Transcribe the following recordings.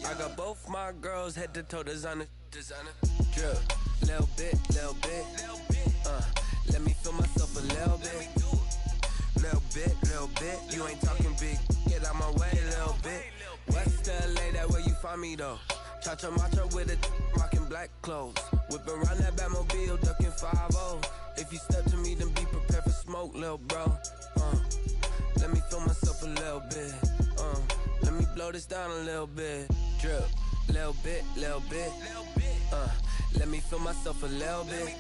I got both my girls head to toe designer. Drip, little bit. Let me feel myself a little bit. Little bit. You ain't talking big. Get out my way, little bit. West LA, that where you find me though. Cha-cha matcha with a rockin' black clothes. Whip around that Batmobile, ducking 5-0. If you step to me, then be prepared for smoke, little bro. Let me feel myself a little bit. Let me blow this down a little bit. Drip, little bit. Let me feel myself a little bit.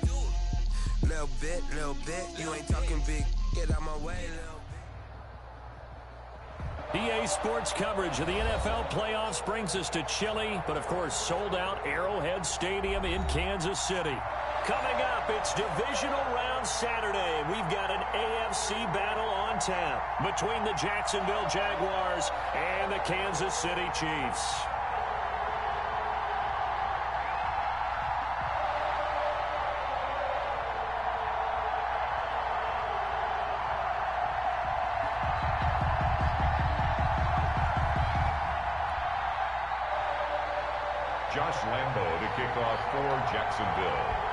Little bit. You ain't talking big. Get out my way, little bit. EA Sports coverage of the NFL playoffs brings us to Chile, but of course sold out Arrowhead Stadium in Kansas City. Coming up, it's Divisional Round Saturday, and we've got an AFC battle on tap between the Jacksonville Jaguars and the Kansas City Chiefs. Josh Lambo to kick off for Jacksonville.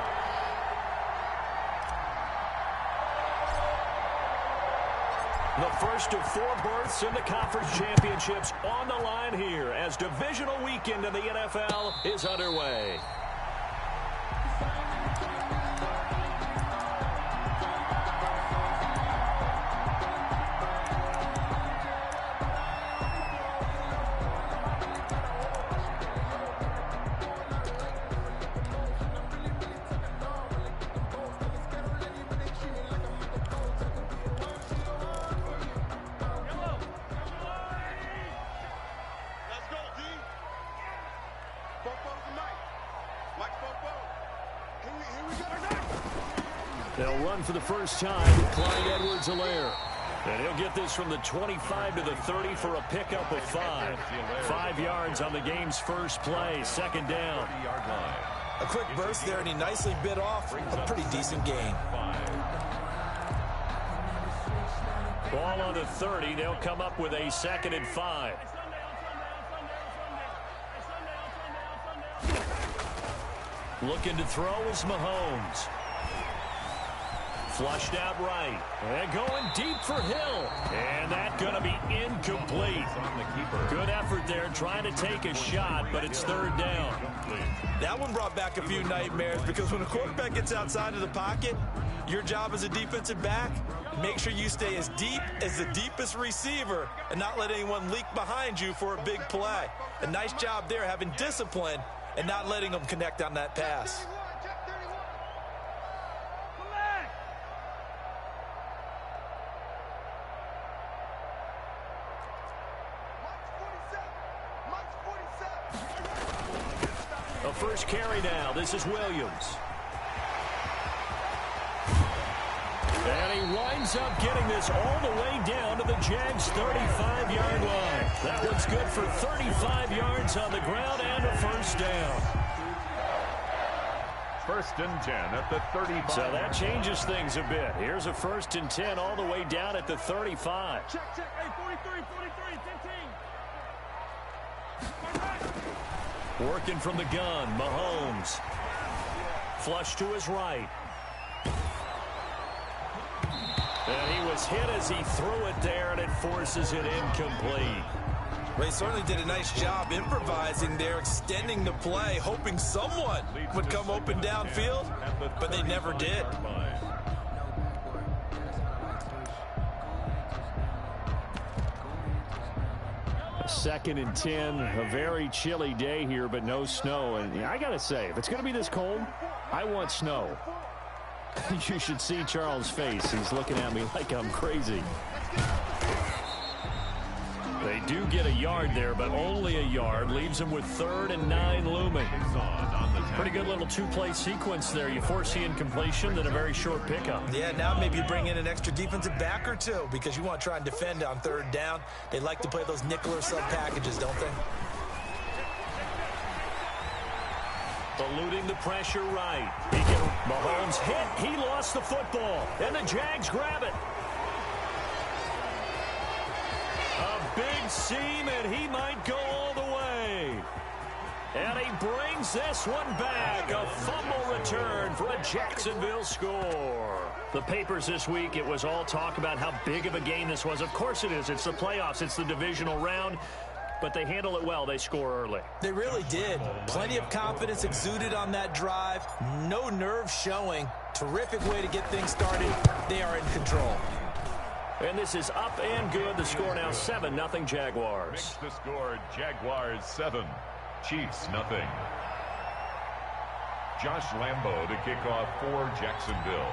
The first of 4 berths in the conference championships on the line here as divisional weekend in the NFL is underway. They'll run for the first time with Clyde Edwards-Helaire. And he'll get this from the 25 to the 30 for a pickup of 5. 5 yards on the game's first play, second down. A quick burst there, and he nicely bit off a pretty decent gain. Ball on the 30. They'll come up with a 2nd and 5. Looking to throw is Mahomes. Flushed out right. And going deep for Hill. And that's going to be incomplete. Good effort there trying to take a shot, but it's 3rd down. That one brought back a few nightmares because when a quarterback gets outside of the pocket, your job as a defensive back, make sure you stay as deep as the deepest receiver and not let anyone leak behind you for a big play. A nice job there having discipline and not letting them connect on that pass. A first carry now. This is Williams. And he winds up getting this all the way down to the Jags' 35-yard line. That one's good for 35 yards on the ground and a first down. 1st and 10 at the 35. So that changes things a bit. Here's a 1st and 10 all the way down at the 35. Check. Hey, 43, 15. Working from the gun, Mahomes. Flush to his right. And he was hit as he threw it there, and it forces it incomplete. Ray certainly did a nice job improvising there, extending the play, hoping someone would come open downfield, but they never did. 2nd and 10, a very chilly day here, but no snow. And I got to say, if it's going to be this cold, I want snow. You should see Charles' face. He's looking at me like I'm crazy. They do get a yard there, but only a yard. Leaves them with 3rd and 9 looming. Pretty good little 2-play sequence there. You force the incompletion, then a very short pickup. Yeah, now maybe you bring in an extra defensive back or 2 because you want to try and defend on 3rd down. They like to play those nickel or sub packages, don't they? Eluding the pressure right. Mahomes hit. He lost the football. And the Jags grab it. A big seam, and he might go all the way. brings this one back. A fumble return for a Jacksonville score. The papers this week, it was all talk about how big of a game this was. Of course it is. It's the playoffs. It's the divisional round. But they handle it well. They score early. They really did. Plenty of confidence exuded on that drive. No nerve showing. Terrific way to get things started. They are in control. And this is up and good. The score now 7-0 Jaguars. Makes the score Jaguars 7, Chiefs 0. Josh Lambo to kick off for Jacksonville.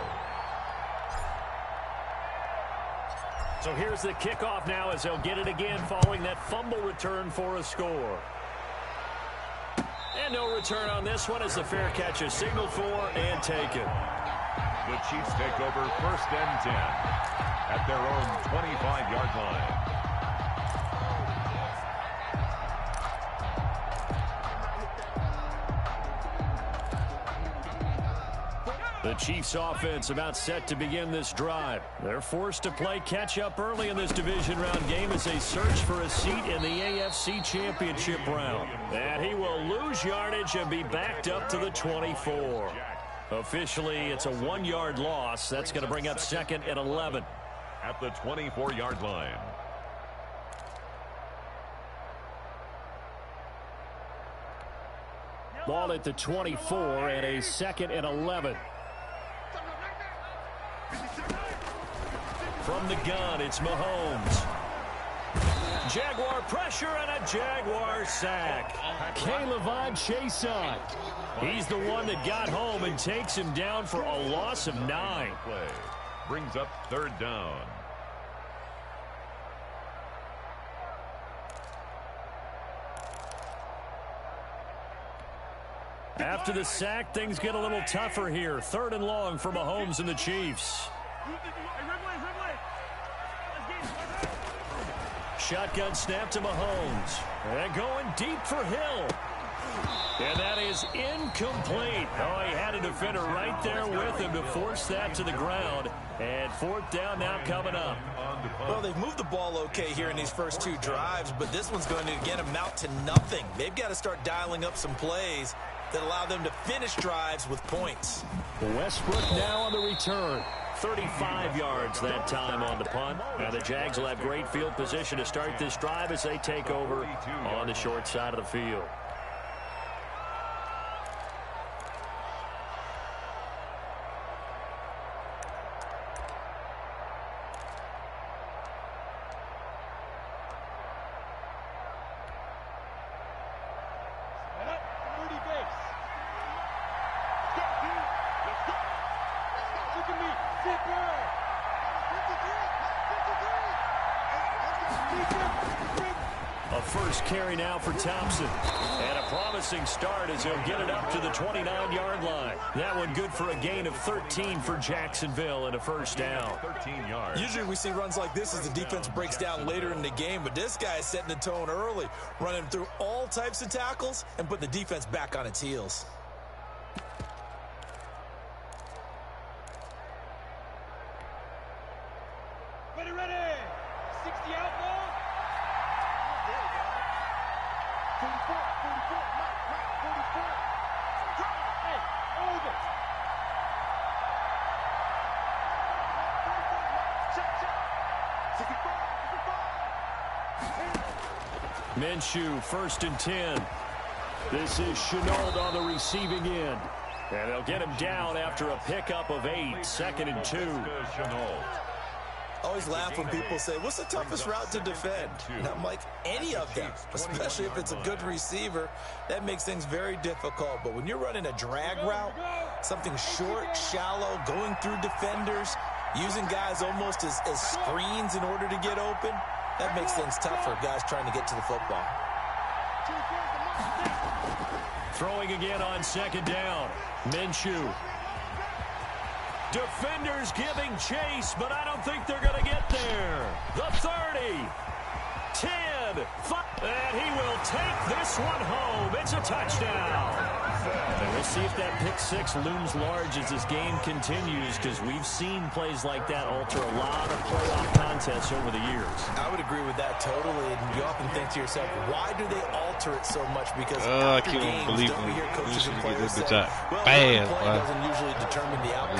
So here's the kickoff now as they'll get it again following that fumble return for a score. And no return on this one as the fair catch is signaled for and taken. The Chiefs take over 1st and 10 at their own 25-yard line. The Chiefs offense about set to begin this drive. They're forced to play catch-up early in this division round game as they search for a seat in the AFC Championship round. And he will lose yardage and be backed up to the 24. Officially, it's a 1-yard loss. That's going to bring up 2nd and 11. At the 24-yard line. Ball at the 24 and a 2nd and 11. From the gun, it's Mahomes. Jaguar pressure and a Jaguar sack. K'Lavon Chaisson. He's the one that got home and takes him down for a loss of 9. Play brings up 3rd down. After the sack, things get a little tougher here. 3rd and long for Mahomes and the Chiefs. Shotgun snap to Mahomes. And going deep for Hill. And that is incomplete. Oh, he had a defender right there with him to force that to the ground. And 4th down now coming up. Well, they've moved the ball okay here in these first 2 drives, but this one's going to again amount to nothing. They've got to start dialing up some plays that allow them to finish drives with points. Westbrook now on the return. 35 yards that time on the punt. Now the Jags will have great field position to start this drive as they take over on the short side of the field. A first carry now for Thompson. And a promising start as he'll get it up to the 29-yard line. That one good for a gain of 13 for Jacksonville and a 1st down. 13 yards. Usually we see runs like this as the defense breaks down later in the game, but this guy is setting the tone early, running through all types of tackles and putting the defense back on its heels. Ready. 60 out ball. 44, 44. Hey, over. Check. 65. Minshew, 1st and 10. This is Chenault on the receiving end. And they'll get him down after a pickup of 8. 2nd and 2. Chenault. Always laugh when people say, what's the toughest route to defend? And I'm like, any of them, especially if it's a good receiver. That makes things very difficult. But when you're running a drag route, something short, shallow, going through defenders, using guys almost as screens in order to get open, that makes things tough for guys trying to get to the football. Throwing again on 2nd down. Minshew. Defenders giving chase, but I don't think they're going to get there. The 30, 10, 5, and he will take this one home. It's a touchdown. And we'll see if that pick 6 looms large as this game continues, because we've seen plays like that alter a lot of playoff contests over the years. I would agree with that totally, and you often think to yourself, why do they alter alter it so much because I after can't games, believe don't we hear coaches and players say, well, bad, play doesn't usually determine the outcome.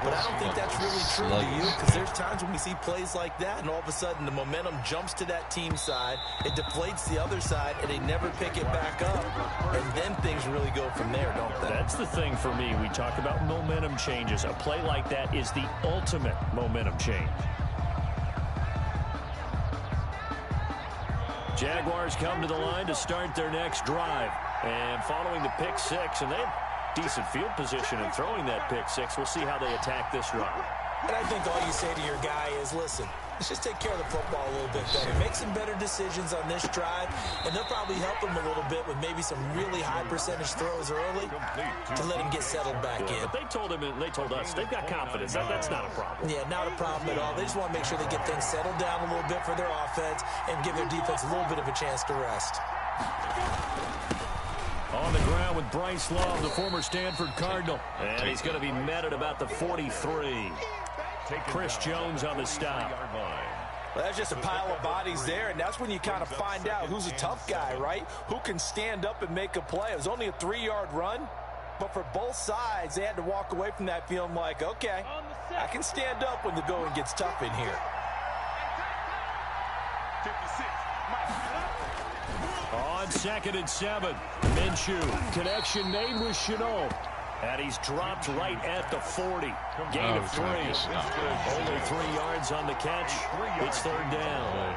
But I don't think that's really true to you, because there's times when we see plays like that, and all of a sudden the momentum jumps to that team side, it deflates the other side, and they never pick it back up, and then things really go from there, don't they? That's the thing for me. We talk about momentum changes. A play like that is the ultimate momentum change. Jaguars come to the line to start their next drive. And following the pick six, and they have decent field position in throwing that pick six. We'll see how they attack this drive. And I think all you say to your guy is, listen, let's just take care of the football a little bit better. Make some better decisions on this drive, and they'll probably help him a little bit with maybe some really high percentage throws early to let him get settled back in. But they told him, and they told us, they've got confidence. That's not a problem. Yeah, not a problem at all. They just want to make sure they get things settled down a little bit for their offense and give their defense a little bit of a chance to rest. On the ground with Bryce Love, the former Stanford Cardinal. And he's going to be met at about the 43. Chris Jones on the stop. Well, that's just a pile of bodies there, and that's when you kind of find out who's a tough guy, right? Who can stand up and make a play. It was only a 3-yard run, but for both sides, they had to walk away from that feeling like, okay, I can stand up when the going gets tough in here. 56. On 2nd and 7, Minshew. Connection made with Chenault. And he's dropped right at the 40. Gain of 3. Only 3 yards on the catch. It's 3rd down.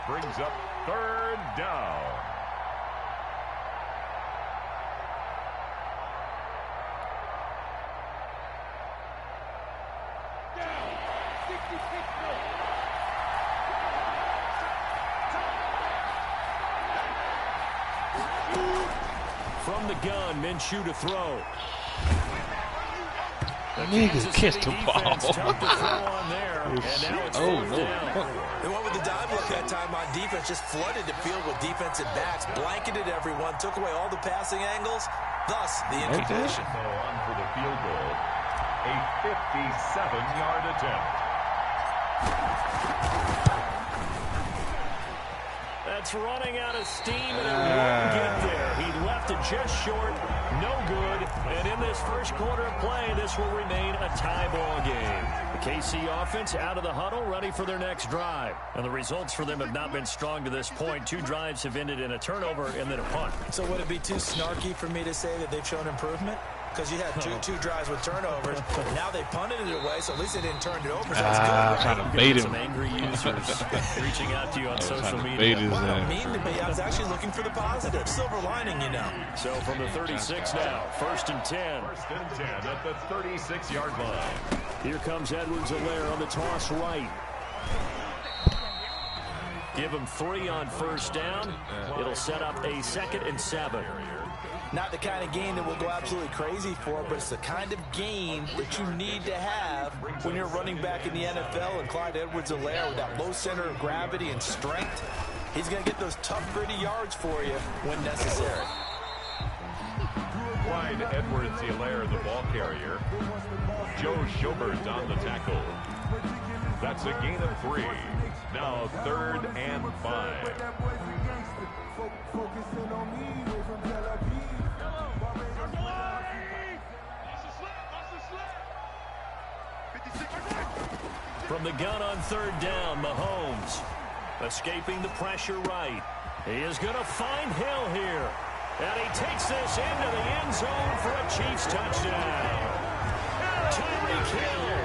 Brings up 3rd down. From the gun, Minshew to throw. Nigga, catch the ball. Tough to throw on there. And now it's 4th down. They went with the dive look that time on defense, just flooded the field with defensive backs, blanketed everyone, took away all the passing angles, thus the incompletion. So on for the field goal, a 57-yard attempt. That's running out of steam, and it won't get there. He left it just short, no good. And in this first quarter of play, this will remain a tie ball game. The KC offense out of the huddle, ready for their next drive. And the results for them have not been strong to this point. 2 drives have ended in a turnover and then a punt. So would it be too snarky for me to say that they've shown improvement? Because you had two drives with turnovers. Now they punted it away, so at least they didn't turn it over. So that's good, right? Trying to bait him. Some angry users reaching out to you on social media. Bait his Mean to me. I was actually looking for the positive. Silver lining, you know. So from the 36 now, 1st and 10. 1st and 10 at the 36-yard line. Here comes Edwards-Helaire on the toss right. Give him 3 on 1st down. It'll set up a 2nd and 7. Not the kind of game that we'll go absolutely crazy for, but it's the kind of game that you need to have when you're running back in the NFL. And Clyde Edwards-Helaire, with that low center of gravity and strength, he's going to get those tough, gritty yards for you when necessary. Clyde Edwards-Helaire, the ball carrier. Joe Schobert on the tackle. That's a gain of 3. Now 3rd and 5. From the gun on 3rd down, Mahomes escaping the pressure right. He is going to find Hill here. And he takes this into the end zone for a Chiefs touchdown. Tyreek Hill,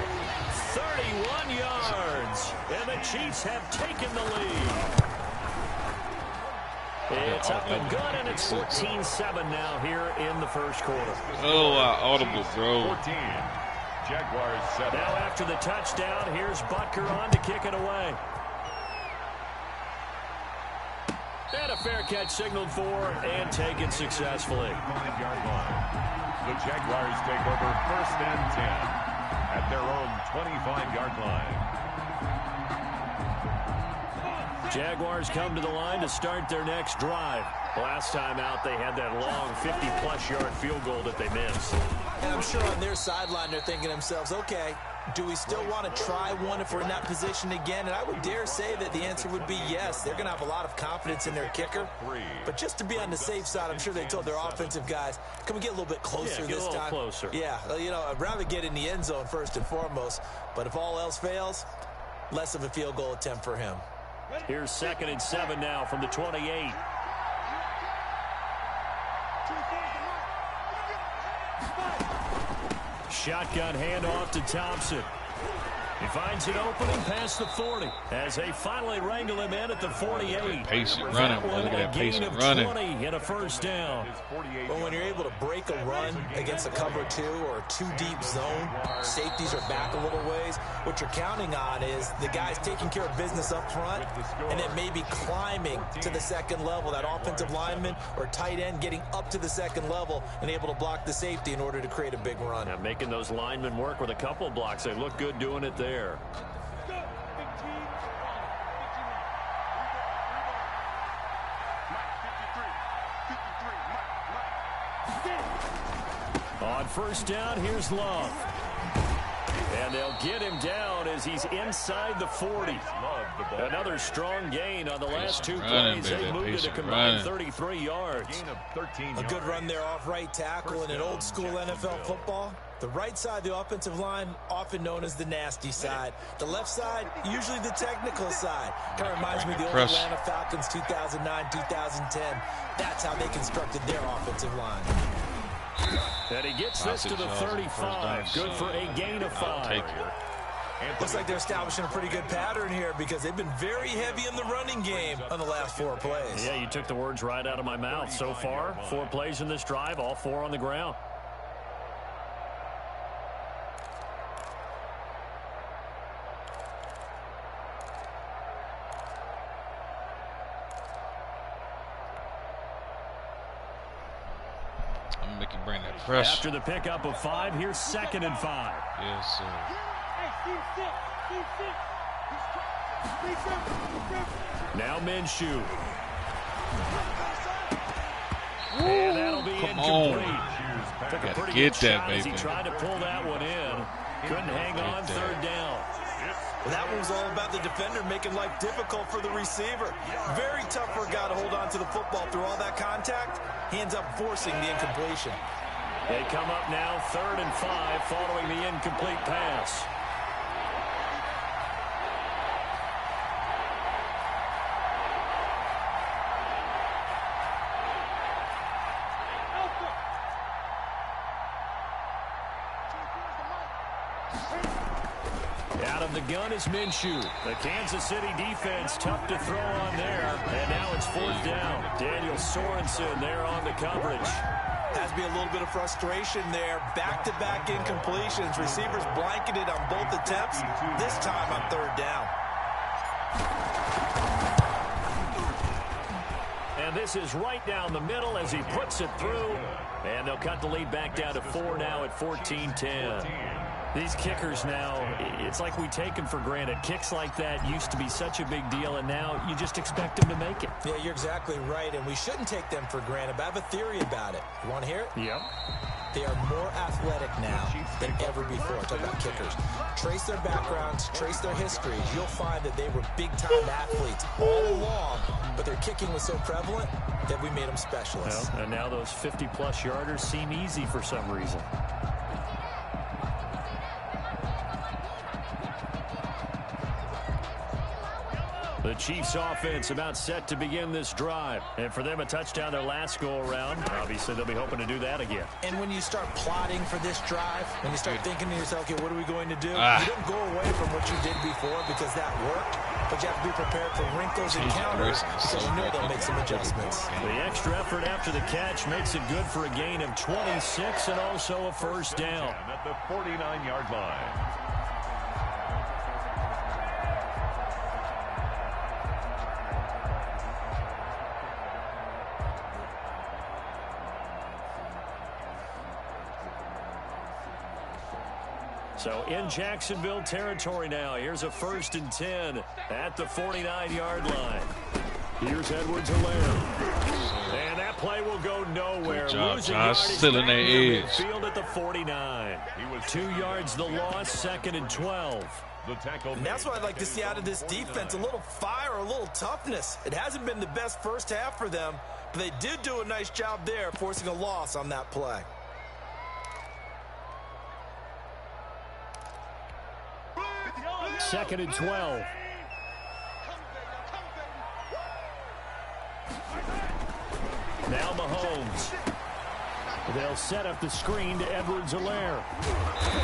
31 yards. And the Chiefs have taken the lead. It's up and good, and it's 14-7 now here in the first quarter. Oh, audible, bro. 14. Jaguars 7. Now after the touchdown, here's Butker on to kick it away. And a fair catch signaled for and taken successfully. 5-yard line. The Jaguars take over 1st and 10 at their own 25-yard line. Jaguars come to the line to start their next drive. Last time out, they had that long 50-plus yard field goal that they missed. And I'm sure on their sideline, they're thinking to themselves, okay, do we still want to try one if we're in that position again? And I would dare say that the answer would be yes. They're going to have a lot of confidence in their kicker. But just to be on the safe side, I'm sure they told their offensive guys, can we get a little bit closer this time? Closer. Yeah, you know, I'd rather get in the end zone first and foremost. But if all else fails, less of a field goal attempt for him. Here's 2nd and 7 now from the 28. Shotgun handoff to Thompson. He finds an opening past the 40 as they finally wrangle him in at the 48. Patient running. Look at that patient running. 20 and a first down. Well, when you're able to break a run against a cover 2 or a 2-deep zone, safeties are back a little ways. What you're counting on is the guys taking care of business up front and then maybe climbing to the second level. That offensive lineman or tight end getting up to the second level and able to block the safety in order to create a big run. Now making those linemen work with a couple blocks. They look good doing it there. On first down, here's Love. And they'll get him down as he's inside the 40. Another strong gain on the last 2 plays. They moved it a combined 33 yards. A good run there off right tackle. In an old school NFL football, the right side of the offensive line, often known as the nasty side. The left side, usually the technical side. Kind of reminds me of the old Atlanta Falcons 2009, 2010. That's how they constructed their offensive line. And he gets this to the 35. Good for a gain of 5. Looks like they're establishing a pretty good pattern here because they've been very heavy in the running game on the last 4 plays. Yeah, you took the words right out of my mouth. So far, 4 plays in this drive, all 4 on the ground. Bring that pressure. After the pickup of 5, here's 2nd and 5. Yes, sir. Now Minshew. And that'll be incomplete. Took a pretty good shot as he tried to pull that one in. Couldn't hang on 3rd down. Well, that one was all about the defender making life difficult for the receiver. Very tough for a guy to hold on to the football through all that contact. He ends up forcing the incompletion. They come up now 3rd and 5 following the incomplete pass. Out of the gun is Minshew. The Kansas City defense tough to throw on there. And now it's 4th down. Daniel Sorensen there on the coverage. Has to be a little bit of frustration there. Back-to-back incompletions. Receivers blanketed on both attempts. This time on 3rd down. And this is right down the middle as he puts it through. And they'll cut the lead back down to 4 now at 14-10. These kickers now, it's like we take them for granted. Kicks like that used to be such a big deal, and now you just expect them to make it. Yeah, you're exactly right, and we shouldn't take them for granted, but I have a theory about it. You want to hear it? Yep. They are more athletic now than ever before. I'm talking about kickers. Trace their backgrounds, trace their histories. You'll find that they were big-time athletes all along, but their kicking was so prevalent that we made them specialists. Well, and now those 50-plus yarders seem easy for some reason. The Chiefs offense about set to begin this drive. And for them, a touchdown their last go-around. Obviously, they'll be hoping to do that again. And when you start plotting for this drive, when you start thinking to yourself, okay, what are we going to do? You don't go away from what you did before because that worked. But you have to be prepared for wrinkles and counters so you know they'll make some adjustments. The extra effort after the catch makes it good for a gain of 26 and also a first down. At the 49-yard line. So in Jacksonville territory now. Here's a 1st and 10 at the 49-yard line. Here's Edwards-Helaire. And that play will go nowhere. Good job, Josh. Still in their edge. Field at the 49. 2 yards the loss, 2nd and 12. And that's what I'd like to see out of this defense, a little fire, a little toughness. It hasn't been the best first half for them, but they did do a nice job there, forcing a loss on that play. Second and 12. Now Mahomes. They'll set up the screen to Edwards-Helaire.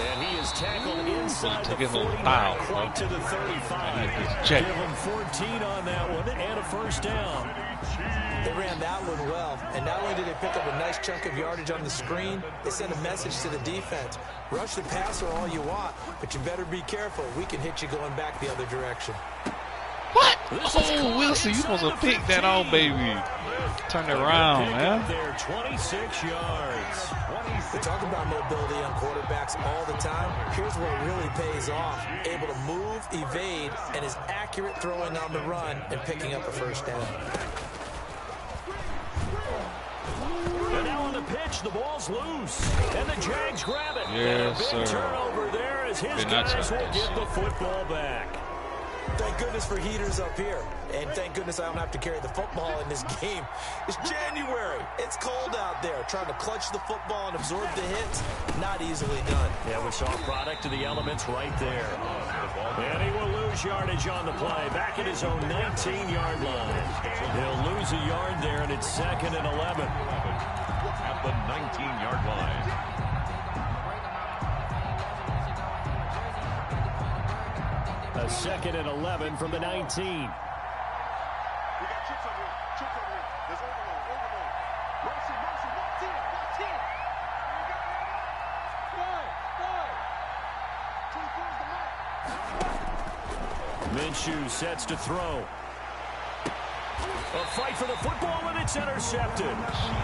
And he is tackled inside the 49, quite to the 35. Give him 14 on that one and a 1st down. They ran that one well, and not only did they pick up a nice chunk of yardage on the screen, they sent a message to the defense. Rush the passer all you want, but you better be careful. We can hit you going back the other direction. What? Oh, Wilson, you supposed to pick that on, baby. Turn it around, man. There, 26 yards. We talk about mobility on quarterbacks all the time. Here's where it really pays off. Able to move, evade, and is accurate throwing on the run and picking up a 1st down. And now on the pitch, the ball's loose. And the Jags grab it. Yes, and a big sir. turnover there as his guys will get the football back. Thank goodness for heaters up here. And thank goodness I don't have to carry the football in this game. It's January. It's cold out there. Trying to clutch the football and absorb the hits, not easily done. Yeah, we saw a product of the elements right there. And he will lose yardage on the play. Back at his own 19-yard line. He'll lose a yard there, and it's 2nd and 11. At the 19-yard line. A 2nd and 11 from the 19. We got chips over here. Chips over here. There's overload. Mercy. 1-10. Minshew sets to throw. A fight for the football, and it's intercepted.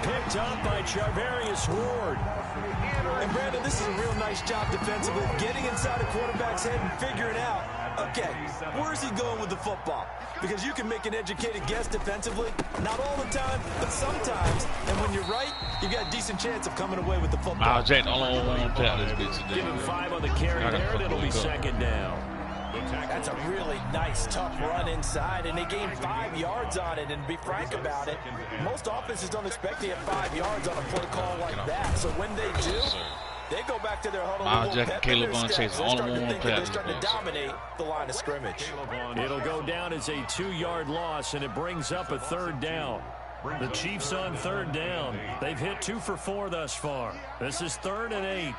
Picked up by Charvarius Ward. And Brandon, this is a real nice job defensively, getting inside a quarterback's head and figuring out, okay, where's he going with the football? Because you can make an educated guess defensively, not all the time, but sometimes. And when you're right, you've got a decent chance of coming away with the football. Miles Jack, only one play out this bitch today. Give him 5 on the carry there, and it'll be 2nd down. That's a really nice, tough run inside, and they gained 5 yards on it. And to be frank about it, most offenses don't expect to get 5 yards on a play call like that. So when they do, they go back to their huddle. Miles Jack and Caleb Bond Chase, only one play. They're starting to dominate the line of scrimmage. It'll go down as a 2-yard loss, and it brings up a 3rd down. The Chiefs on 3rd down. They've hit 2 for 4 thus far. This is 3rd and 8.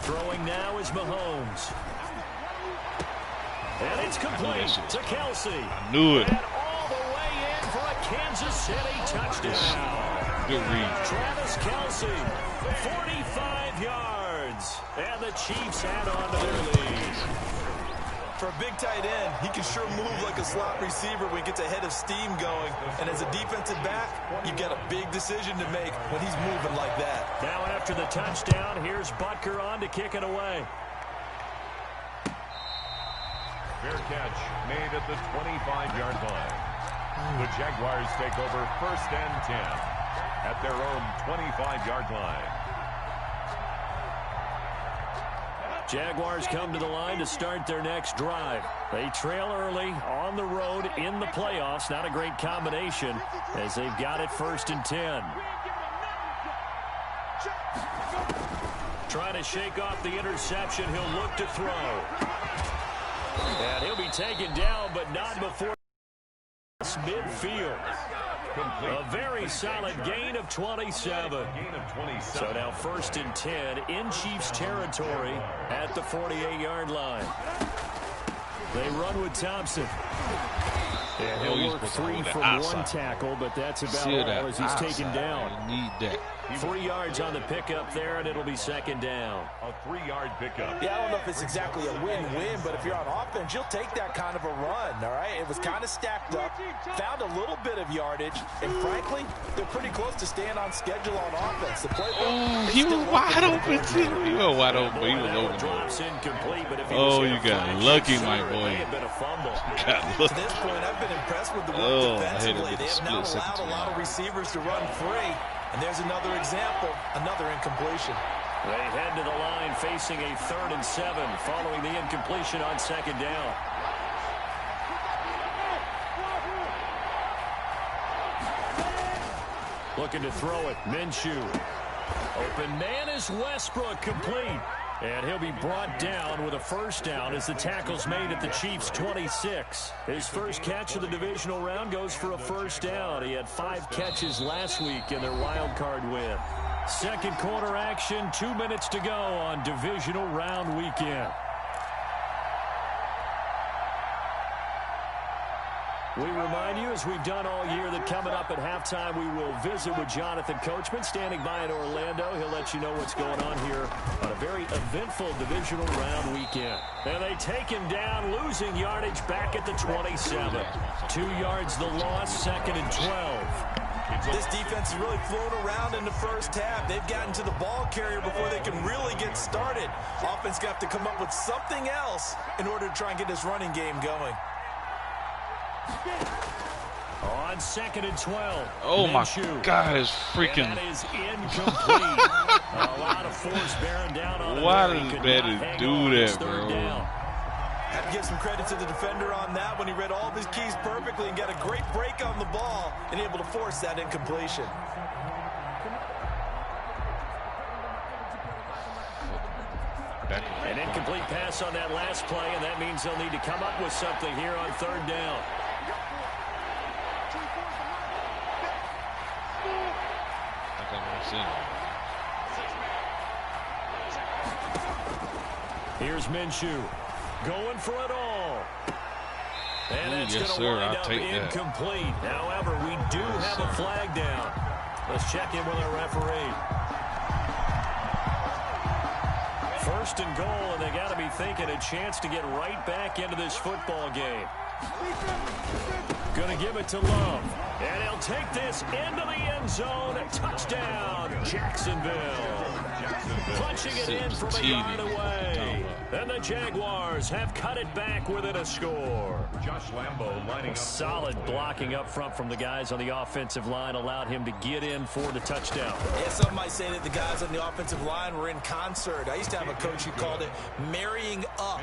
Throwing now is Mahomes. And it's complete to Kelsey. I knew it. And all the way in for a Kansas City touchdown. Good read. Travis Kelsey, 45 yards. And the Chiefs add on to their lead. For a big tight end, he can sure move like a slot receiver when he gets a head of steam going. And as a defensive back, you've got a big decision to make when he's moving like that. Now after the touchdown, here's Butker on to kick it away. Fair catch made at the 25-yard line. The Jaguars take over 1st and 10 at their own 25-yard line. Jaguars come to the line to start their next drive. They trail early on the road in the playoffs. Not a great combination as they've got it 1st and 10. Trying to shake off the interception. He'll look to throw. And he'll be taken down, but not before midfield. A very solid gain of 27. So now 1st and 10 in Chiefs territory at the 48-yard line. They run with Thompson. And he'll work 3 from 1 tackle, but that's about all as he's taken down. Need that. 3 yards on the pickup there, and it'll be second down. A 3-yard pickup. Yeah, I don't know if it's exactly a win-win, but if you're on offense, you'll take that kind of a run, all right? It was kind of stacked up, found a little bit of yardage, and frankly, they're pretty close to staying on schedule on offense. The playbook, he was wide open, too. He was wide open, but he was open. Oh, you got lucky, my boy. Got lucky. To this point, I've been impressed with the work defensively. They have not allowed a lot of receivers to run free. And there's another example, another incompletion. They head to the line facing a 3rd and 7 following the incompletion on second down. Looking to throw it. Minshew. Open man is Westbrook, complete. And he'll be brought down with a first down as the tackle's made at the Chiefs' 26. His first catch of the divisional round goes for a first down. He had 5 catches last week in their wild card win. Second quarter action, 2 minutes to go on divisional round weekend. We remind you, as we've done all year, that coming up at halftime, we will visit with Jonathan Coachman, standing by in Orlando. He'll let you know what's going on here on a very eventful divisional round weekend. And they take him down, losing yardage back at the 27. 2 yards the loss, 2nd and 12. This defense has really flown around in the first half. They've gotten to the ball carrier before they can really get started. Offense got to come up with something else in order to try and get this running game going. On 2nd and 12. Oh, Minshew. my God, it's freaking. And that is incomplete. A lot of force bearing down on him. Why does Betty do that, bro? Have to give some credit to the defender on that when he read all of his keys perfectly and got a great break on the ball and able to force that incompletion. An incomplete pass on that last play, and that means they'll need to come up with something here on 3rd down. Here's Minshew going for it all. And that's going to wind up incomplete. However, we do have a flag down. Let's check in with our referee. 1st and goal, and they got to be thinking a chance to get right back into this football game. Going to give it to Love. And he'll take this into the end zone. Touchdown, Jacksonville. Punching it in from a yard away. And the Jaguars have cut it back within a score. Josh Lambo lining up. Solid blocking up front from the guys on the offensive line allowed him to get in for the touchdown. Yeah, some might say that the guys on the offensive line were in concert. I used to have a coach who called it marrying up,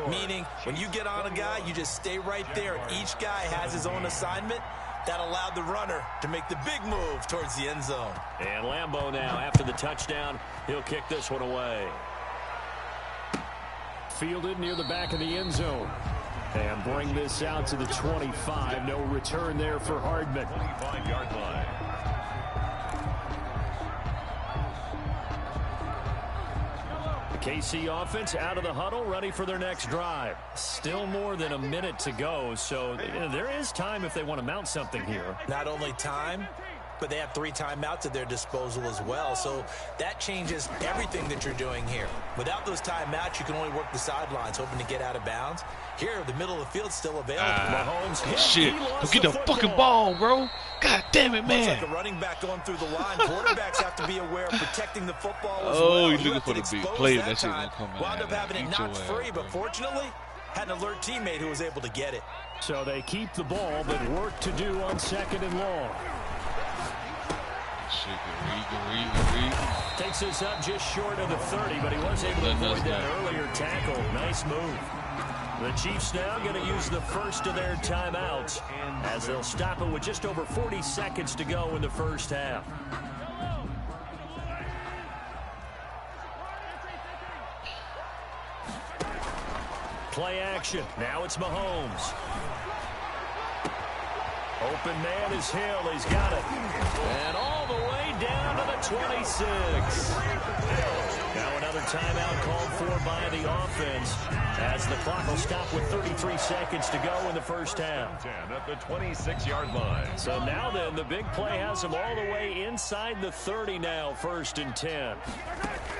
meaning when you get on a guy, you just stay right there. Each guy has his own assignment. That allowed the runner to make the big move towards the end zone. And Lambo now, after the touchdown, he'll kick this one away. Fielded near the back of the end zone. And bring this out to the 25. No return there for Hardman. 25-yard line. KC offense out of the huddle, ready for their next drive. Still more than a minute to go, so there is time if they want to mount something here. Not only time, but they have 3 timeouts at their disposal as well, so that changes everything that you're doing here. Without those timeouts, you can only work the sidelines, hoping to get out of bounds. Here, the middle of the field's still available. Shit. Go get the fucking ball, bro. God damn it, man. Much like a running back going through the line, quarterbacks have to be aware of protecting the football as well. Oh, you're looking for the big play. That shit gonna come in. Wound up having it knocked free, but fortunately, had an alert teammate who was able to get it. So they keep the ball, but work to do on 2nd and long. Takes us up just short of the 30, but he was able to avoid that earlier tackle. Nice move. The Chiefs now going to use the first of their timeouts as they'll stop it with just over 40 seconds to go in the first half. Play action. Now it's Mahomes. Open man is Hill. He's got it. And all the way down to the 26. Now another timeout called for by the offense as the clock will stop with 33 seconds to go in the first half. 10 at the 26-yard line. So now then, the big play has them all the way inside the 30 now, 1st and 10.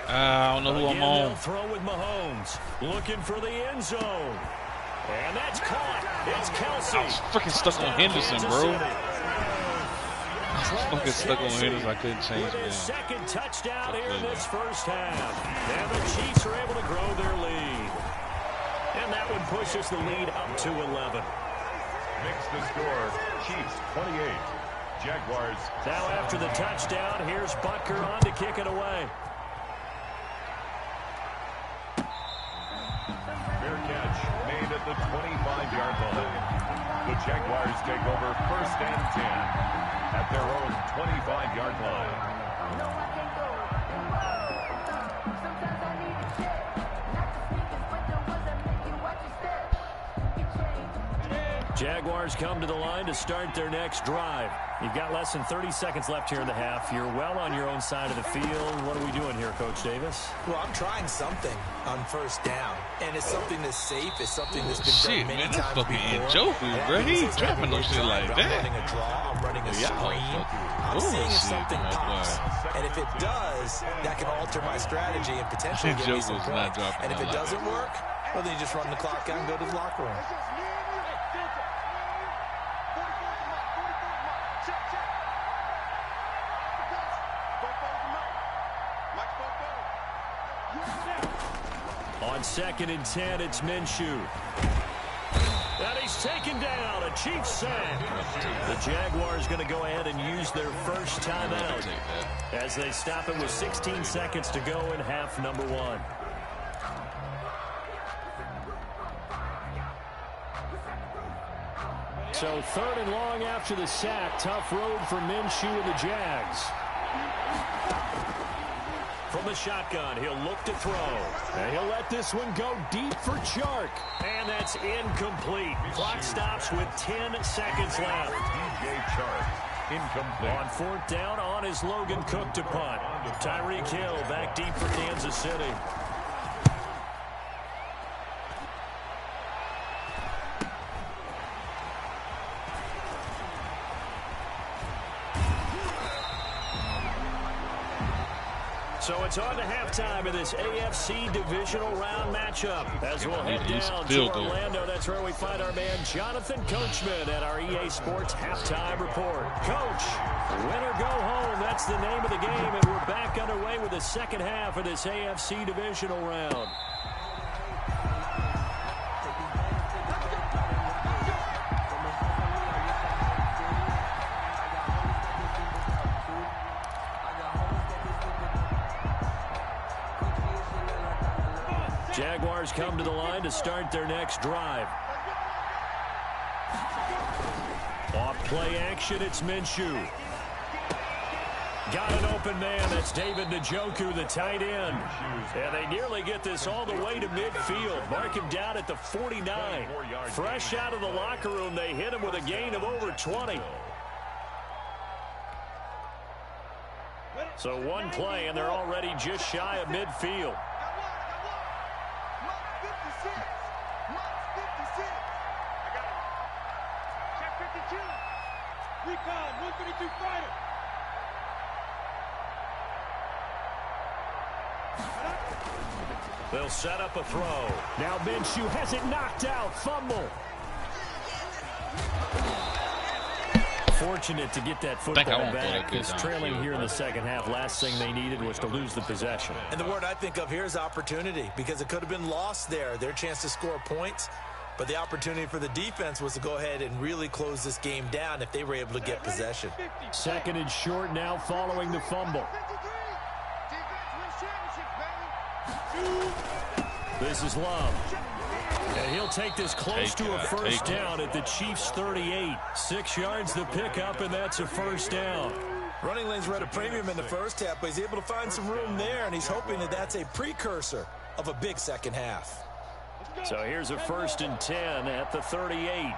I don't know who I'm on. They'll throw with Mahomes, looking for the end zone. And that's caught. It's Kelsey. I was freaking stuck on Henderson, bro. I was fucking stuck on Henderson. I couldn't change it. Second touchdown here in this first half. And the Chiefs are able to grow their lead. And that one pushes the lead up to 11. Makes the score Chiefs 28. Jaguars. Now after the touchdown, here's Butker on to kick it away. Fair catch made at the 25-yard line. The Jaguars take over 1st and 10 at their own 25-yard line. Jaguars come to the line to start their next drive. You've got less than 30 seconds left here in the half. You're well on your own side of the field. What are we doing here, Coach Davis? Well, I'm trying something on 1st down, and it's something that's safe. It's something that's been done many times before. Joker, bro. He ain't dropping no shit like that. I'm running a draw. I'm running a screen. I'm seeing if something pops. And if it does, that can alter my strategy and potentially get me some points. And if it doesn't work, well, then you just run the clock out and go to the locker room. On 2nd and 10, it's Minshew. And he's taken down. A Chiefs sack. The Jaguars going to go ahead and use their first timeout as they stop it with 16 seconds to go in half number 1. So 3rd and long after the sack. Tough road for Minshew and the Jags. From the shotgun, he'll look to throw. And he'll let this one go deep for Chark. And that's incomplete. Clock stops with 10 seconds left. DJ Chark, incomplete. On 4th down, on is Logan Cook to punt. Tyreek Hill back deep for Kansas City. So it's on to halftime of this AFC Divisional Round matchup. As we'll head down to Orlando, that's where we find our man Jonathan Coachman at our EA Sports Halftime Report. Coach, win or go home, that's the name of the game, and we're back underway with the second half of this AFC Divisional Round. Jaguars come to the line to start their next drive. Off play action, it's Minshew. Got an open man. That's David Njoku, the tight end. And they nearly get this all the way to midfield. Mark him down at the 49. Fresh out of the locker room, they hit him with a gain of over 20. So one play, and they're already just shy of midfield. They'll set up a throw. Now Minshew has it knocked out. Fumble. Fortunate to get that football back. It's trailing here in the second half. Last thing they needed was to lose the possession. And the word I think of here is opportunity, because it could have been lost there. Their chance to score points. But the opportunity for the defense was to go ahead and really close this game down if they were able to get possession. 2nd and short now following the fumble. This is Love. And he'll take this close to a first down at the Chiefs' 38. 6 yards the pickup, and that's a first down. Running lanes were at a premium in the first half, but he's able to find some room there, and he's hoping that that's a precursor of a big second half. So here's a 1st and 10 at the 38.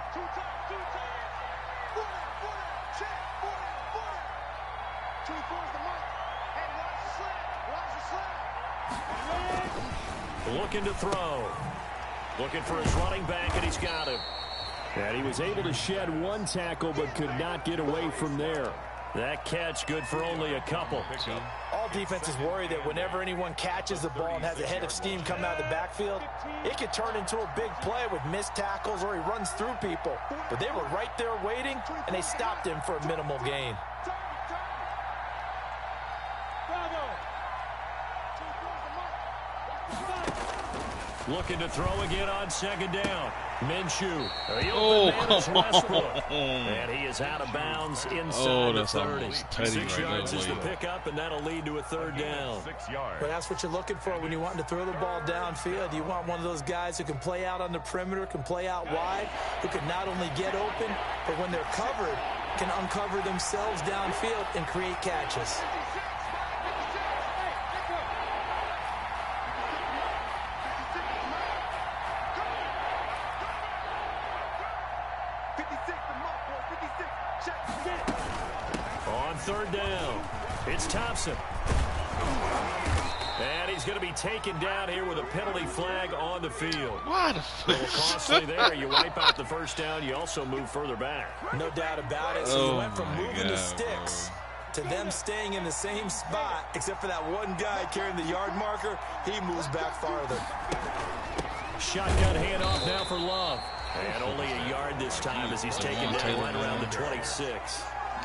looking to throw. Looking for his running back, and he's got him. And he was able to shed one tackle, but could not get away from there. That catch good for only a couple. All defenses worry that whenever anyone catches the ball and has a head of steam come out of the backfield, it could turn into a big play with missed tackles or he runs through people. But they were right there waiting, and they stopped him for a minimal gain. Looking to throw again on second down. Minshew. Oh, come on. And he is out of bounds inside the 30. 6 yards is the there. pickup, and that'll lead to a third down. 6 yards. But that's what you're looking for when you want to throw the ball downfield. You want one of those guys who can play out on the perimeter, can play out wide, who can not only get open, but when they're covered, can uncover themselves downfield and create catches. On third down, it's Thompson. And he's going to be taken down here with a penalty flag on the field. What? A little costly there. You wipe out the first down. You also move further back. No doubt about it. So you went from moving the sticks to them staying in the same spot, except for that one guy carrying the yard marker. He moves back farther. Shotgun handoff now for Love. And only a yard this time as he's taken down right around the 26.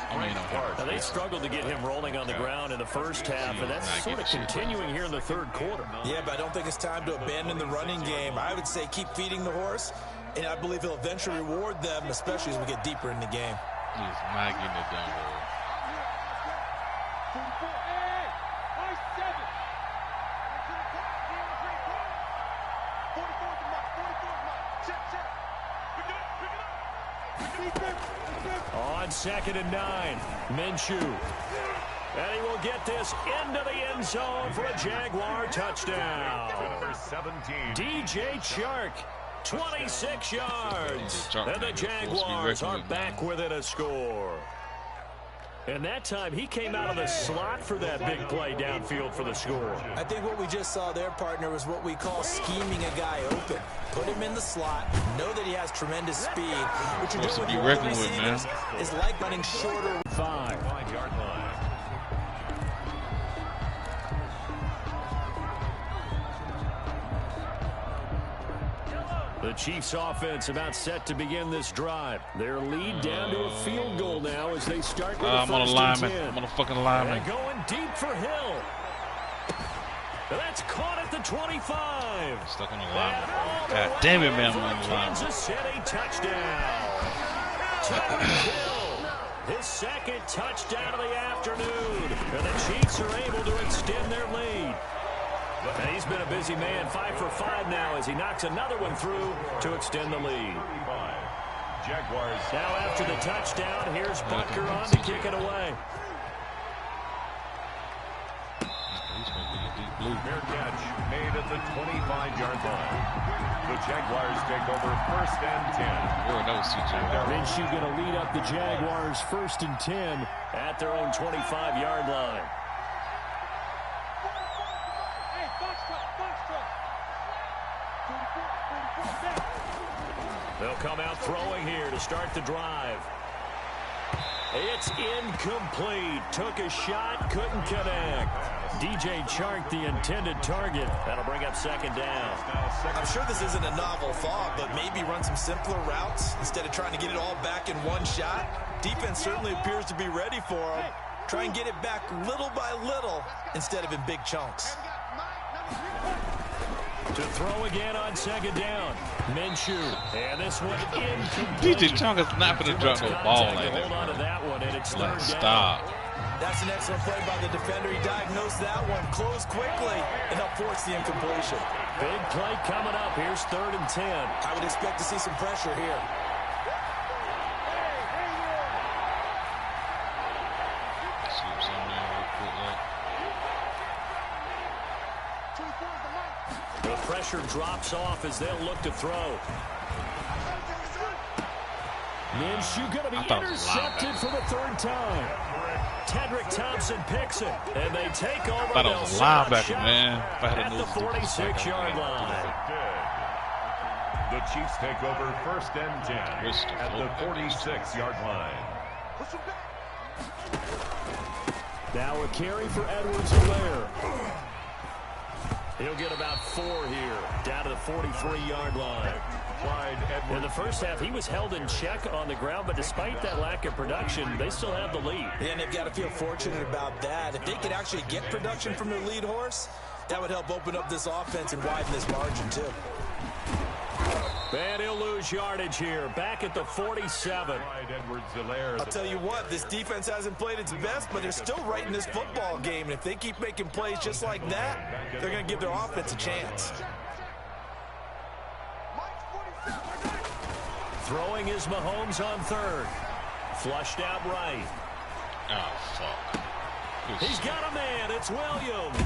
Now, they struggled to get him rolling on the ground in the first half, and that's sort of continuing here in the third quarter. Yeah, but I don't think it's time to abandon the running game. I would say keep feeding the horse, and I believe he'll eventually reward them, especially as we get deeper in the game. He's not getting it done, bro. On 2nd and 9, Minshew. And he will get this into the end zone for a Jaguar touchdown. Number 17. DJ Chark, 26 yards. And the Jaguars are back within a score. And that time he came out of the slot for that big play downfield for the score. I think what we just saw there, partner, was what we call scheming a guy open. Put him in the slot, know that he has tremendous speed. What you're doing with your other receivers is like running shorter. 5-yard line. The Chiefs offense about set to begin this drive. Their lead down to a field goal now as they start with I'm on a lineman. I'm on a fucking lineman. And going deep for Hill. That's caught at the 25. Stuck on the lineman. God damn it, man. I'm on the lineman. Kansas City touchdown. Tyreek Hill, his second touchdown of the afternoon. And the Chiefs are able to extend their lead. And he's been a busy man, 5 for 5 now as he knocks another one through to extend the lead. Jaguars. Now after the touchdown, here's Butker on to kick it away. Fair catch made at the 25-yard line. The Jaguars take over 1st and 10. Where that was CJ. Minshew going to lead up the Jaguars 1st and 10 at their own 25-yard line. They'll come out throwing here to start the drive. It's incomplete. Took a shot, couldn't connect. DJ Chark, the intended target. That'll bring up 2nd down. I'm sure this isn't a novel thought, but maybe run some simpler routes instead of trying to get it all back in one shot. Defense certainly appears to be ready for him. Try and get it back little by little instead of in big chunks. To throw again on 2nd down. Minshew. And this one DJ Chark is not going to drop no ball like that. Hold on to that one, and it's 3rd down. Stop. That's an excellent play by the defender. He diagnosed that one, closed quickly, and helped force the incompletion. Big play coming up. Here's 3rd and 10. I would expect to see some pressure here. The pressure drops off as they'll look to throw. Minshew going to be intercepted for the 3rd time. Tedrick Thompson picks it, and they take over. Thought I was a linebacker, man. At the 46-yard line. The Chiefs take over 1st and 10 at the 46-yard line. Now a carry for Edwards-Helaire. He'll get about 4 here, down to the 43-yard line. In the first half, he was held in check on the ground, but despite that lack of production, they still have the lead. And they've got to feel fortunate about that. If they could actually get production from their lead horse, that would help open up this offense and widen this margin, too. And he'll lose yardage here, back at the 47. I'll tell you what, this defense hasn't played its best, but they're still right in this football game. And if they keep making plays just like that, they're going to give their offense a chance. Throwing is Mahomes on 3rd. Flushed out right. Oh, fuck. He's got a man. It's Williams.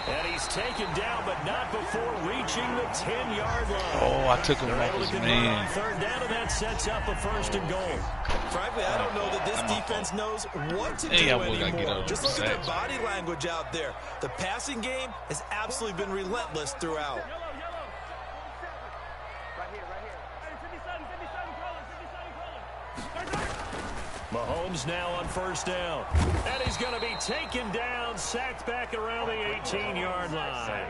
And he's taken down, but not before reaching the 10-yard line. Oh, I took him off his man. 3rd down, and that sets up a 1st and goal. Frankly, I don't know that this defense knows what to do anymore. Just look at their body language out there. The passing game has absolutely been relentless throughout. Mahomes now on 1st down. And he's going to be taken down, sacked back around the 18-yard line.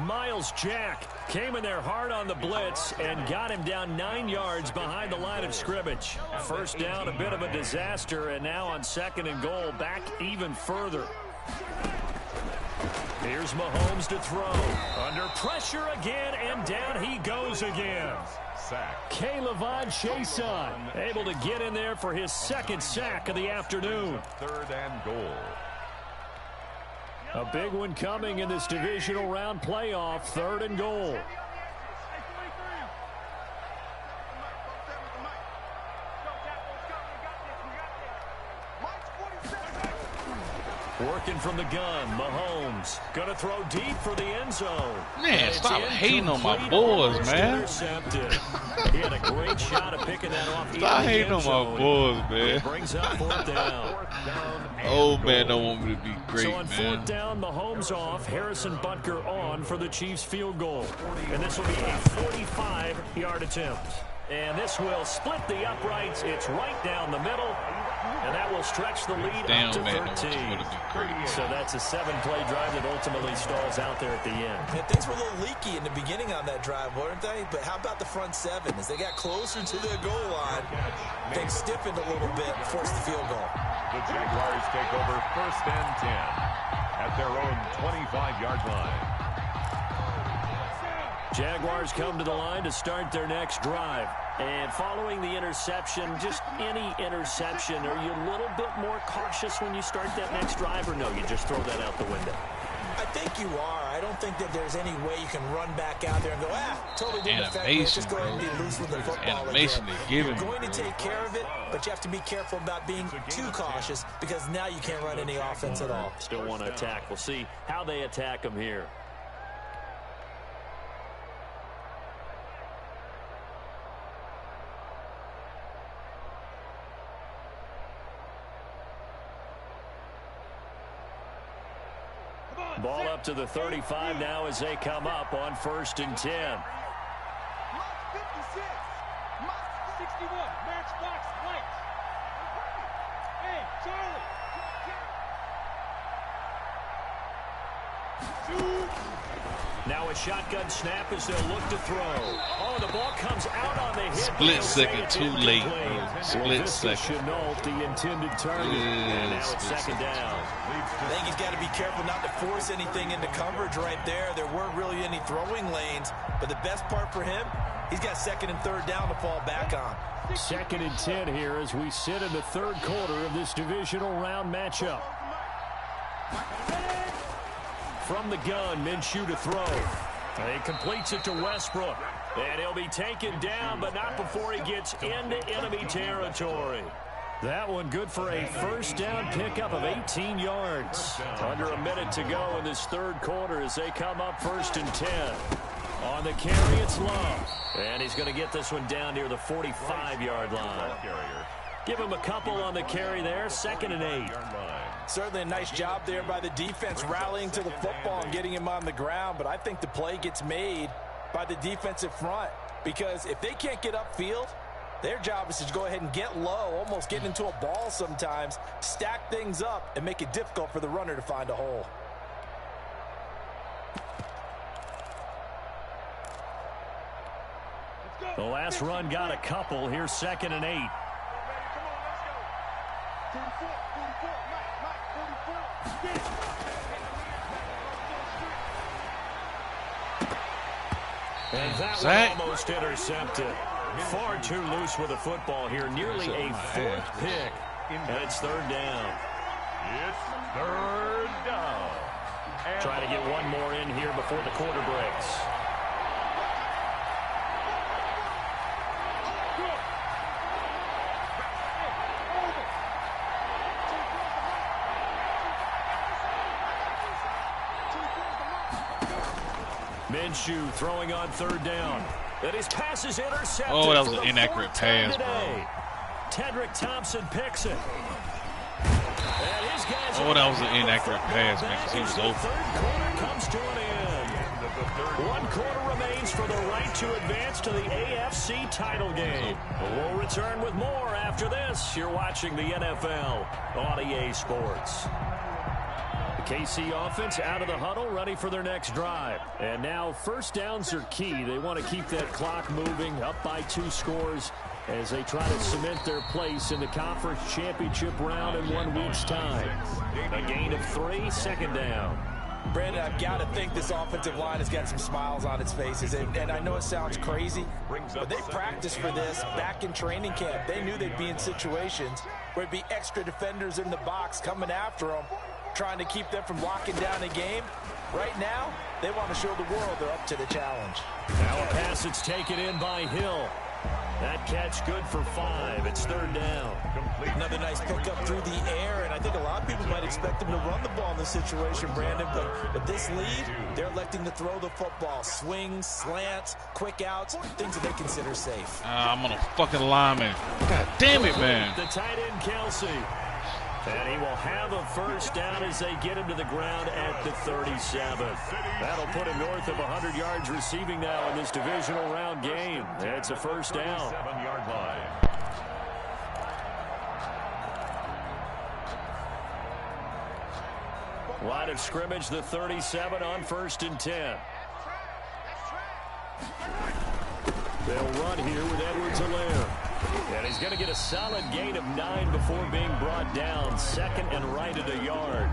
Miles Jack came in there hard on the blitz and got him down 9 yards behind the line of scrimmage. 1st down, a bit of a disaster, and now on 2nd and goal, back even further. Here's Mahomes to throw. Under pressure again, and down he goes again. K'Lavon Chaisson able to get in there for his 2nd sack of the afternoon. 3rd and goal. A big one coming in this divisional round playoff. 3rd and goal. Working from the gun, Mahomes going to throw deep for the end zone. Man, stop hating on my boys, man. He had a great shot at picking that off. Stop hating on my boys, man. Brings up 4th down. Old man don't want me to be great, so on man. 4th down, Mahomes off, Harrison Butker on for the Chiefs field goal. And this will be a 45-yard attempt. And this will split the uprights. It's right down the middle. And that will stretch the lead up to 13. So that's a 7-play drive that ultimately stalls out there at the end. And things were a little leaky in the beginning on that drive, weren't they? But how about the front 7? As they got closer to their goal line, things stiffened a little bit and forced the field goal. The Jaguars take over 1st and 10 at their own 25-yard line. Jaguars come to the line to start their next drive. And following the interception, just any interception, are you a little bit more cautious when you start that next drive, or no, you just throw that out the window? I think you are. I don't think that there's any way you can run back out there and go, totally didn't affect me. Just go ahead and be loose with the football again. You're going to take care of it, but you have to be careful about being too cautious because now you can't run any offense at all. Still want to attack. We'll see how they attack them here. Ball up to the 35 now as they come up on 1st and 10. 56, 61, matchbox white. Hey, Charlie. Now a shotgun snap as they'll look to throw. Oh, the ball comes out on the hit. Split second too late, bro. Split second. Chenault, the intended target. And now it's 2nd down. I think he's got to be careful not to force anything into coverage right there. There weren't really any throwing lanes, but the best part for him, he's got 2nd and 3rd down to fall back on. 2nd and 10 here as we sit in the 3rd quarter of this divisional round matchup. From the gun, Minshew to throw. He completes it to Westbrook. And he'll be taken down, but not before he gets into enemy territory. That one good for a 1st down pickup of 18 yards. Under a minute to go in this 3rd quarter as they come up 1st and 10. On the carry, it's Love. And he's going to get this one down near the 45-yard line. Give him a couple on the carry there. 2nd and 8. Certainly a nice job there by the defense rallying to the football and getting him on the ground, but I think the play gets made by the defensive front because if they can't get upfield, their job is to go ahead and get low, almost get into a ball sometimes, stack things up, and make it difficult for the runner to find a hole. The last run got a couple. Here's 2nd and 8. And that one almost intercepted. Far too loose with the football here. Nearly a 4th pick. And it's 3rd down. It's 3rd down. Try to get one more in here before the quarter breaks. Minshew throwing on 3rd down. And his pass is intercepted. Oh, that was an inaccurate pass, bro. Tedrick Thompson picks it. Oh, that was an inaccurate pass, man, because he was open. Third quarter comes to an end. 1 quarter remains for the right to advance to the AFC title game. We'll return with more after this. You're watching the NFL on EA Sports. The KC offense out of the huddle, ready for their next drive. And now 1st downs are key. They want to keep that clock moving, up by 2 scores as they try to cement their place in the conference championship round in 1 week's time. A gain of 3, 2nd down. Brandon, I've got to think this offensive line has got some smiles on its faces. And I know it sounds crazy, but they practiced for this back in training camp. They knew they'd be in situations where it'd be extra defenders in the box coming after them, trying to keep them from locking down a game. Right now, they want to show the world they're up to the challenge. Now a pass that's taken in by Hill. That catch good for 5. It's 3rd down. Another nice pickup through the air, and I think a lot of people might expect him to run the ball in this situation, Brandon, but with this lead, they're electing to throw the football. Swings, slants, quick outs, things that they consider safe. I'm on a fucking lineman. God damn it, man. The tight end, Kelsey. And he will have a 1st down as they get him to the ground at the 37. That'll put him north of 100 yards receiving now in this divisional round game. It's a 1st down. 7-yard line. Line of scrimmage, the 37 on 1st and 10. They'll run here with Edwards-Helaire. And he's going to get a solid gain of 9 before being brought down. 2nd and right at a yard.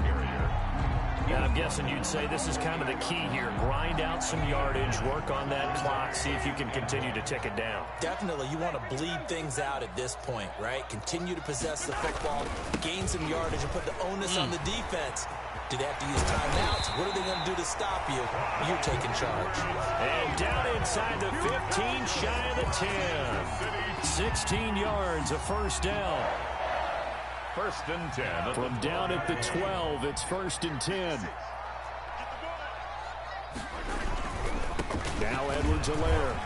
And I'm guessing you'd say this is kind of the key here. Grind out some yardage, work on that clock, see if you can continue to tick it down. Definitely, you want to bleed things out at this point, right? Continue to possess the football, gain some yardage, and put the onus on the defense. Do they have to use timeouts? What are they going to do to stop you? You're taking charge. And down inside the 15, shy of the 10. 16 yards, a 1st down. 1st and 10. From down at the 12, it's 1st and 10. Now Edwards-Helaire.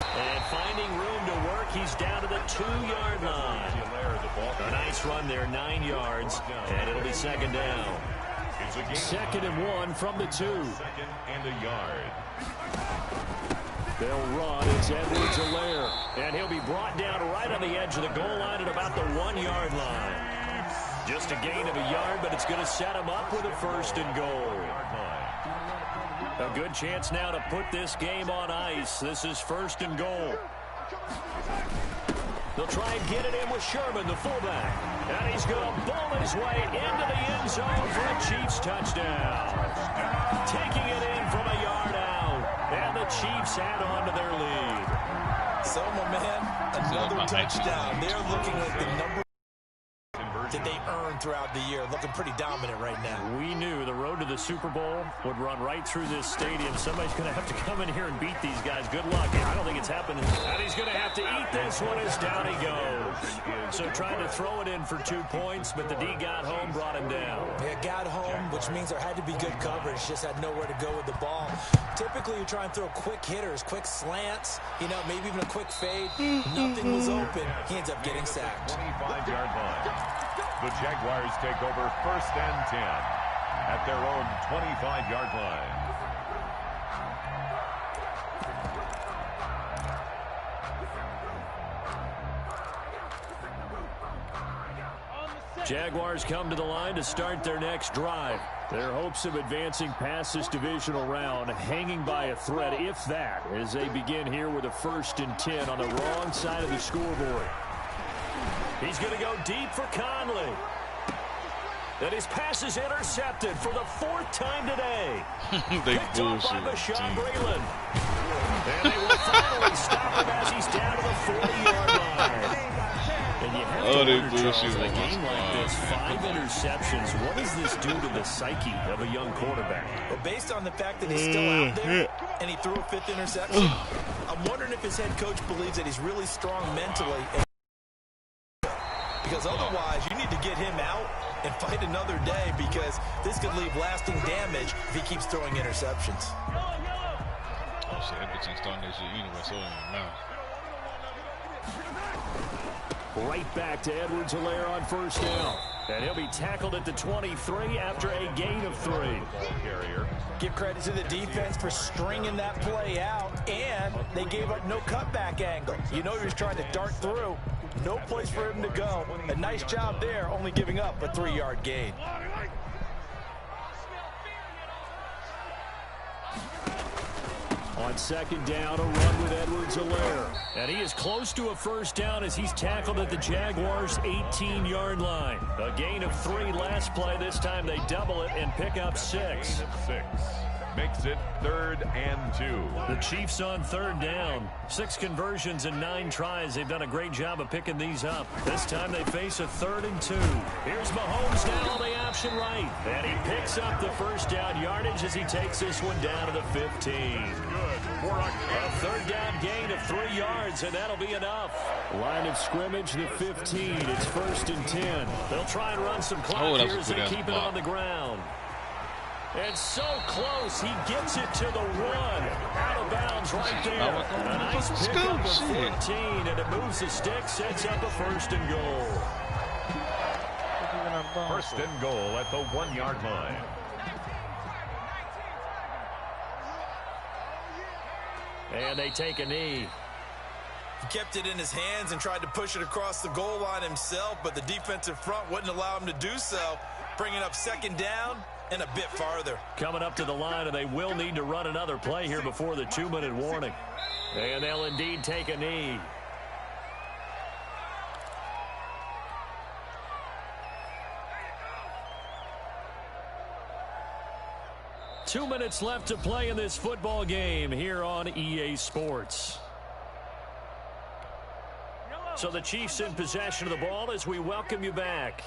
And finding room to work, he's down to the 2-yard line. A nice run there, 9 yards, and it'll be 2nd down. 2nd and 1 from the 2. 2nd and a yard. They'll run. It's Edwards-Helaire. And he'll be brought down right on the edge of the goal line at about the 1-yard line. Just a gain of a yard, but it's going to set him up with a 1st and goal. A good chance now to put this game on ice. This is 1st and goal. They'll try and get it in with Sherman, the fullback. And he's going to bowl his way into the end zone for a Chiefs touchdown. Taking it in from a yard out. And the Chiefs add on to their lead. So, my man, another touchdown. They're looking at the number. Did they earn learned throughout the year. Looking pretty dominant right now. We knew the road to the Super Bowl would run right through this stadium. Somebody's going to have to come in here and beat these guys. Good luck. I don't think it's happening. And he's going to have to eat this one as down he goes. So trying to throw it in for 2 points, but the D got home, brought him down. Yeah, got home, which means there had to be good coverage. Just had nowhere to go with the ball. Typically, you try and throw quick hitters, quick slants, you know, maybe even a quick fade. Nothing was open. He ends up getting sacked. 25-yard line. The Jaguars take over 1st and 10 at their own 25-yard line. Jaguars come to the line to start their next drive. Their hopes of advancing past this divisional round hanging by a thread, if that, as they begin here with a 1st and 10 on the wrong side of the scoreboard. He's going to go deep for Conley. And his pass is intercepted for the 4th time today. They Picked up by bullshit. Bashaud Breeland. And they will finally stop him as he's down to the 40-yard line. And you have to wonder, Charles, in a game like this, 5 interceptions, what does this do to the psyche of a young quarterback? Well, based on the fact that he's still out there and he threw a 5th interception, I'm wondering if his head coach believes that he's really strong mentally. Because otherwise, you need to get him out and fight another day, because this could leave lasting damage if he keeps throwing interceptions. Oh, shit, that bitch ain't starting that shit anyway, so it ain't matter. Right back to Edwards-Helaire on 1st down. And he'll be tackled at the 23 after a gain of 3. Give credit to the defense for stringing that play out, and they gave up no cutback angle. You know he was trying to dart through. No place for him to go. A nice job there, only giving up a 3-yard gain. On 2nd down, a run with Edwards-Helaire. And he is close to a 1st down as he's tackled at the Jaguars' 18-yard line. A gain of 3 last play. This time they double it and pick up 6. Makes it 3rd and 2. The Chiefs on 3rd down. 6 conversions and 9 tries. They've done a great job of picking these up. This time they face a 3rd and 2. Here's Mahomes now on the option right. And he picks up the 1st down yardage as he takes this one down to the 15. A 3rd down gain of 3 yards, and that'll be enough. Line of scrimmage, the 15. It's 1st and 10. They'll try and run some clock here as they keep it on the ground. And so close, he gets it to the 1. Out of bounds right there. A nice pickup of 14, and it moves the stick, sets up a 1st and goal. 1st and goal at the 1-yard line. And they take a knee. He kept it in his hands and tried to push it across the goal line himself, but the defensive front wouldn't allow him to do so, bringing up 2nd down and a bit farther. Coming up to the line, and they will need to run another play here before the 2-minute warning. And they'll indeed take a knee. Two minutes left to play in this football game here on EA Sports. So the Chiefs in possession of the ball as we welcome you back.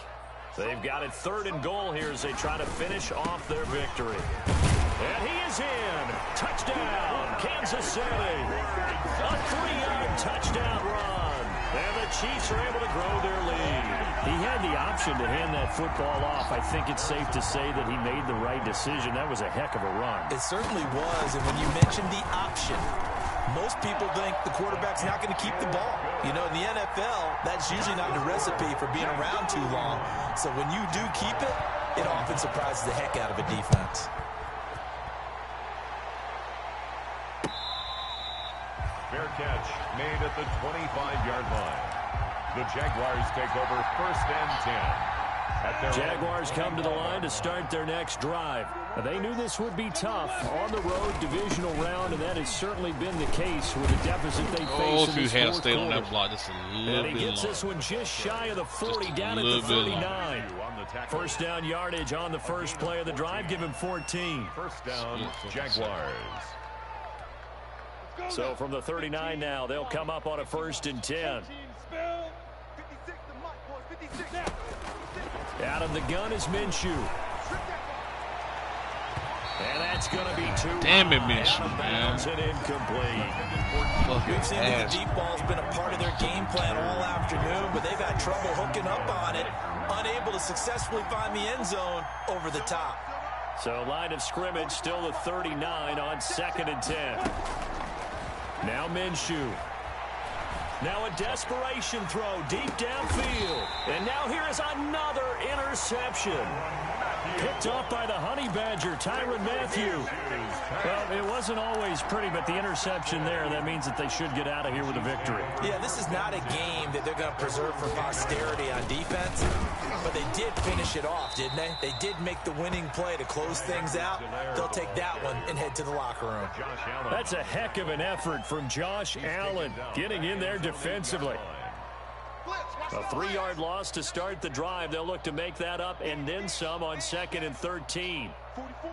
They've got it 3rd and goal here as they try to finish off their victory. And he is in. Touchdown, Kansas City. A 3-yard touchdown run. And the Chiefs are able to grow their lead. He had the option to hand that football off. I think it's safe to say that he made the right decision. That was a heck of a run. It certainly was. And when you mentioned the option, most people think the quarterback's not going to keep the ball. You know, in the NFL, that's usually not the recipe for being around too long. So when you do keep it, it often surprises the heck out of a defense. Fair catch made at the 25-yard line. The Jaguars take over 1st and 10. Jaguars come to the line to start their next drive. They knew this would be tough on the road divisional round, and that has certainly been the case with the deficit they face in this fourth stayed quarter. on that block just a little bit And he gets long. This one just shy of the 40, down at the 39. 1st down yardage on the first play of the drive. Give him 14. 1st down, Jaguars. So from the 39 now, they'll come up on a 1st and 10. Out of the gun is Minshew. And that's going to be too damn it, high, Minshew, out of bounds and incomplete. We've seen that the deep ball's been a part of their game plan all afternoon, but they've had trouble hooking up on it, unable to successfully find the end zone over the top. So line of scrimmage still the 39 on 2nd and 10. Now Minshew. Now a desperation throw deep downfield. And now here is another interception. Picked up by the Honey Badger, Tyrann Mathieu. Well, it wasn't always pretty, but the interception there, that means that they should get out of here with a victory. Yeah, this is not a game that they're going to preserve for posterity on defense, but they did finish it off, didn't they? They did make the winning play to close things out. They'll take that one and head to the locker room. That's a heck of an effort from Josh Allen, getting in there defensively. A 3-yard loss to start the drive. They'll look to make that up and then some on 2nd and 13. 44,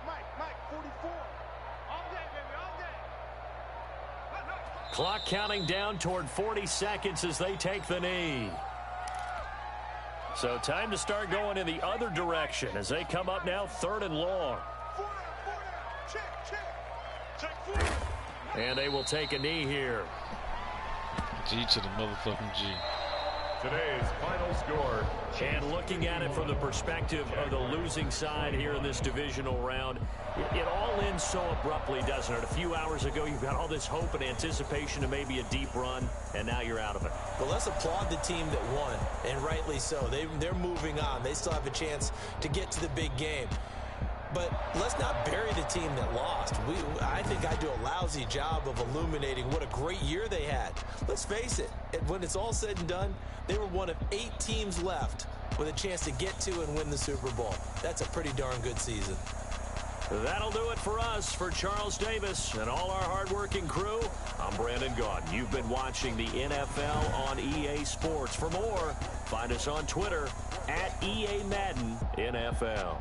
Mike, 44. All day, baby, all day. Clock counting down toward 40 seconds as they take the knee. So time to start going in the other direction as they come up now 3rd and long. Check. And they will take a knee here. G to the motherfucking G. Today's final score. And looking at it from the perspective of the losing side here in this divisional round, it all ends so abruptly, doesn't it? A few hours ago, you've got all this hope and anticipation of maybe a deep run, and now you're out of it. Well, let's applaud the team that won, and rightly so. They're moving on. They still have a chance to get to the big game. But let's not bury the team that lost. I think I do a lousy job of illuminating what a great year they had. Let's face it, when it's all said and done, they were one of 8 teams left with a chance to get to and win the Super Bowl. That's a pretty darn good season. That'll do it for us. For Charles Davis and all our hardworking crew, I'm Brandon Gaudin. You've been watching the NFL on EA Sports. For more, find us on Twitter at EA Madden NFL.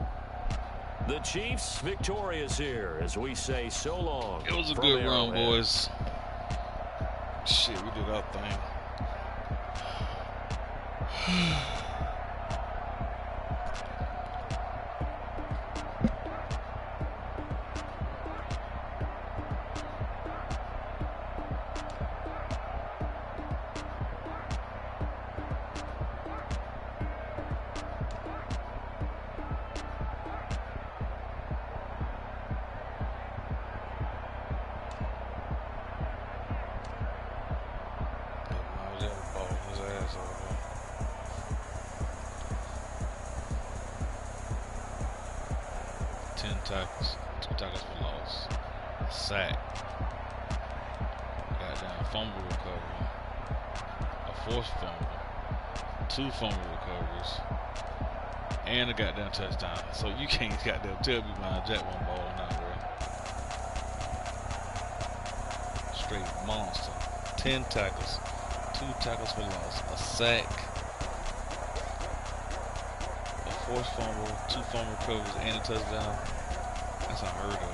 The Chiefs victorious here as we say so long. It was a good run, boys. Shit, we did our thing. Tackles, 2 tackles for loss, sack, goddamn fumble recovery, a forced fumble, 2 fumble recoveries, and a goddamn touchdown. So you can't goddamn tell me behind Jack one ball or not, bro. Straight monster. 10 tackles, 2 tackles for loss, a sack, a forced fumble, 2 fumble recoveries, and a touchdown. That's unheard of, bro.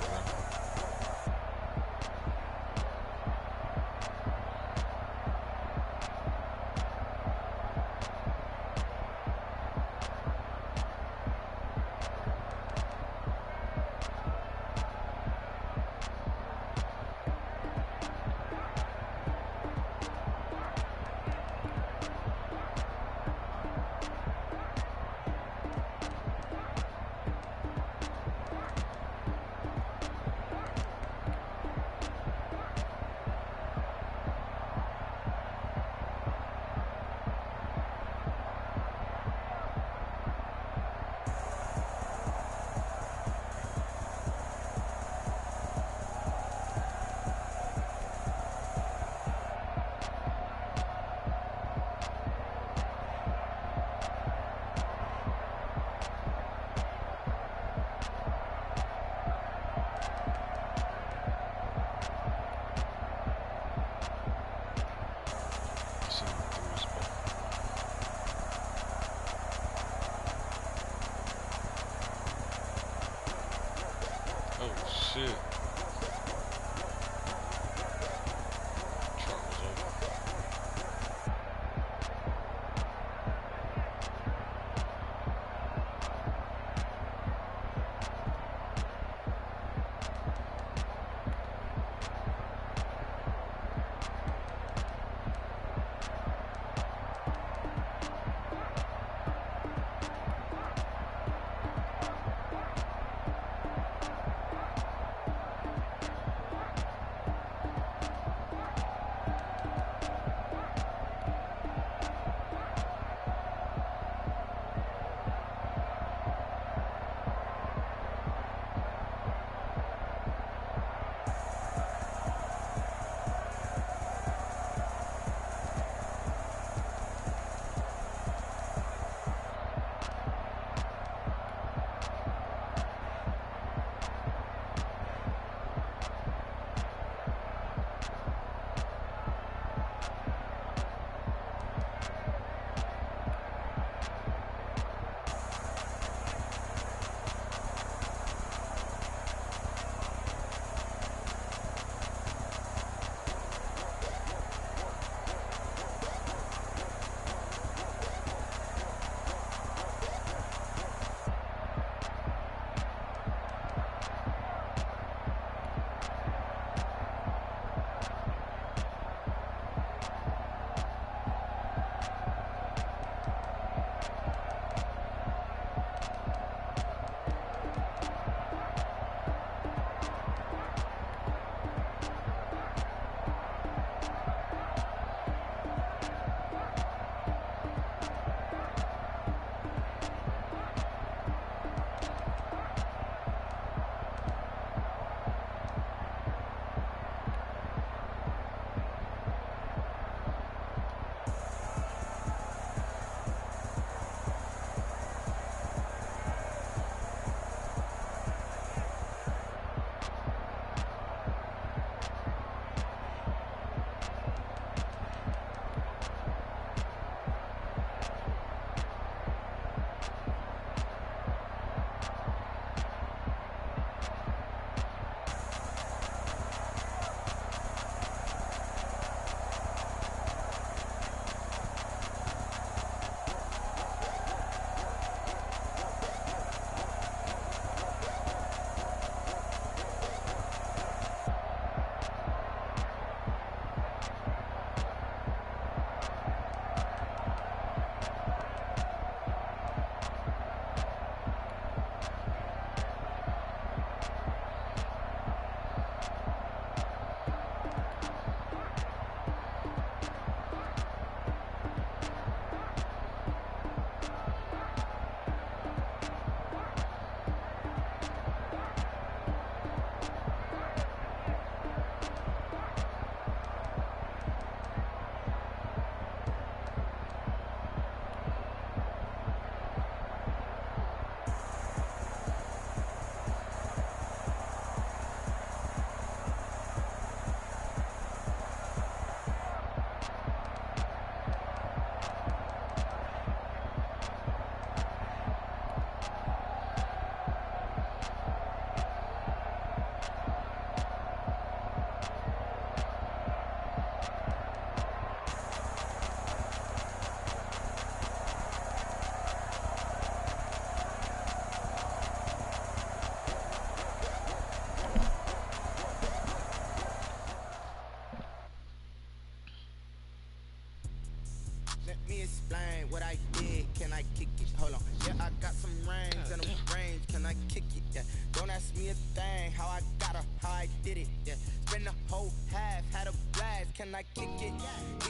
explain what I did. Can I kick it? Hold on. Yeah, I got some rings and a range. Can I kick it? Yeah. Don't ask me a thing. How I got her, how I did it. Yeah. Spend the whole half, had a blast. Can I kick it?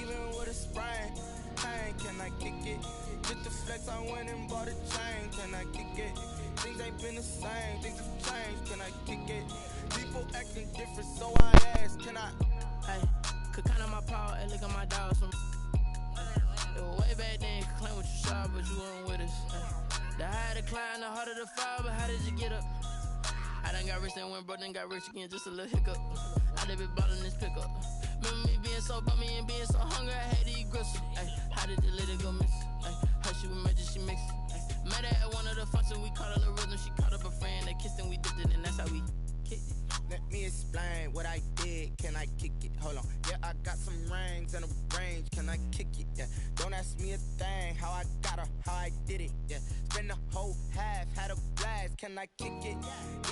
Even with a sprain. Pain, can I kick it? Just the flex, I went and bought a chain. Can I kick it? Things ain't been the same. Things have changed. Can I kick it? People acting different, so I ask. Can I? Hey, could count on my power and look at my dogs. Way back then, you could claim what you saw, but you weren't with us. The higher the climb, the harder the fall, but how did you get up? I done got rich, then went broke, then got rich again, just a little hiccup. I done been ballin' this pickup. Remember me being so bummy and being so hungry, I had to eat gristle. Ay, how did the lady go miss? Ay, how she was magic, she mixed. Met her at one of the functions, we caught her the rhythm, she caught up a friend, they kissed and we dipped it, and that's how we kicked it. Let me explain what I did. Can I kick it? Hold on. Yeah, I got some rings and a range. Can I kick it? Yeah. Don't ask me a thing. How I got her, how I did it. Yeah. Spend the whole half, had a blast. Can I kick it?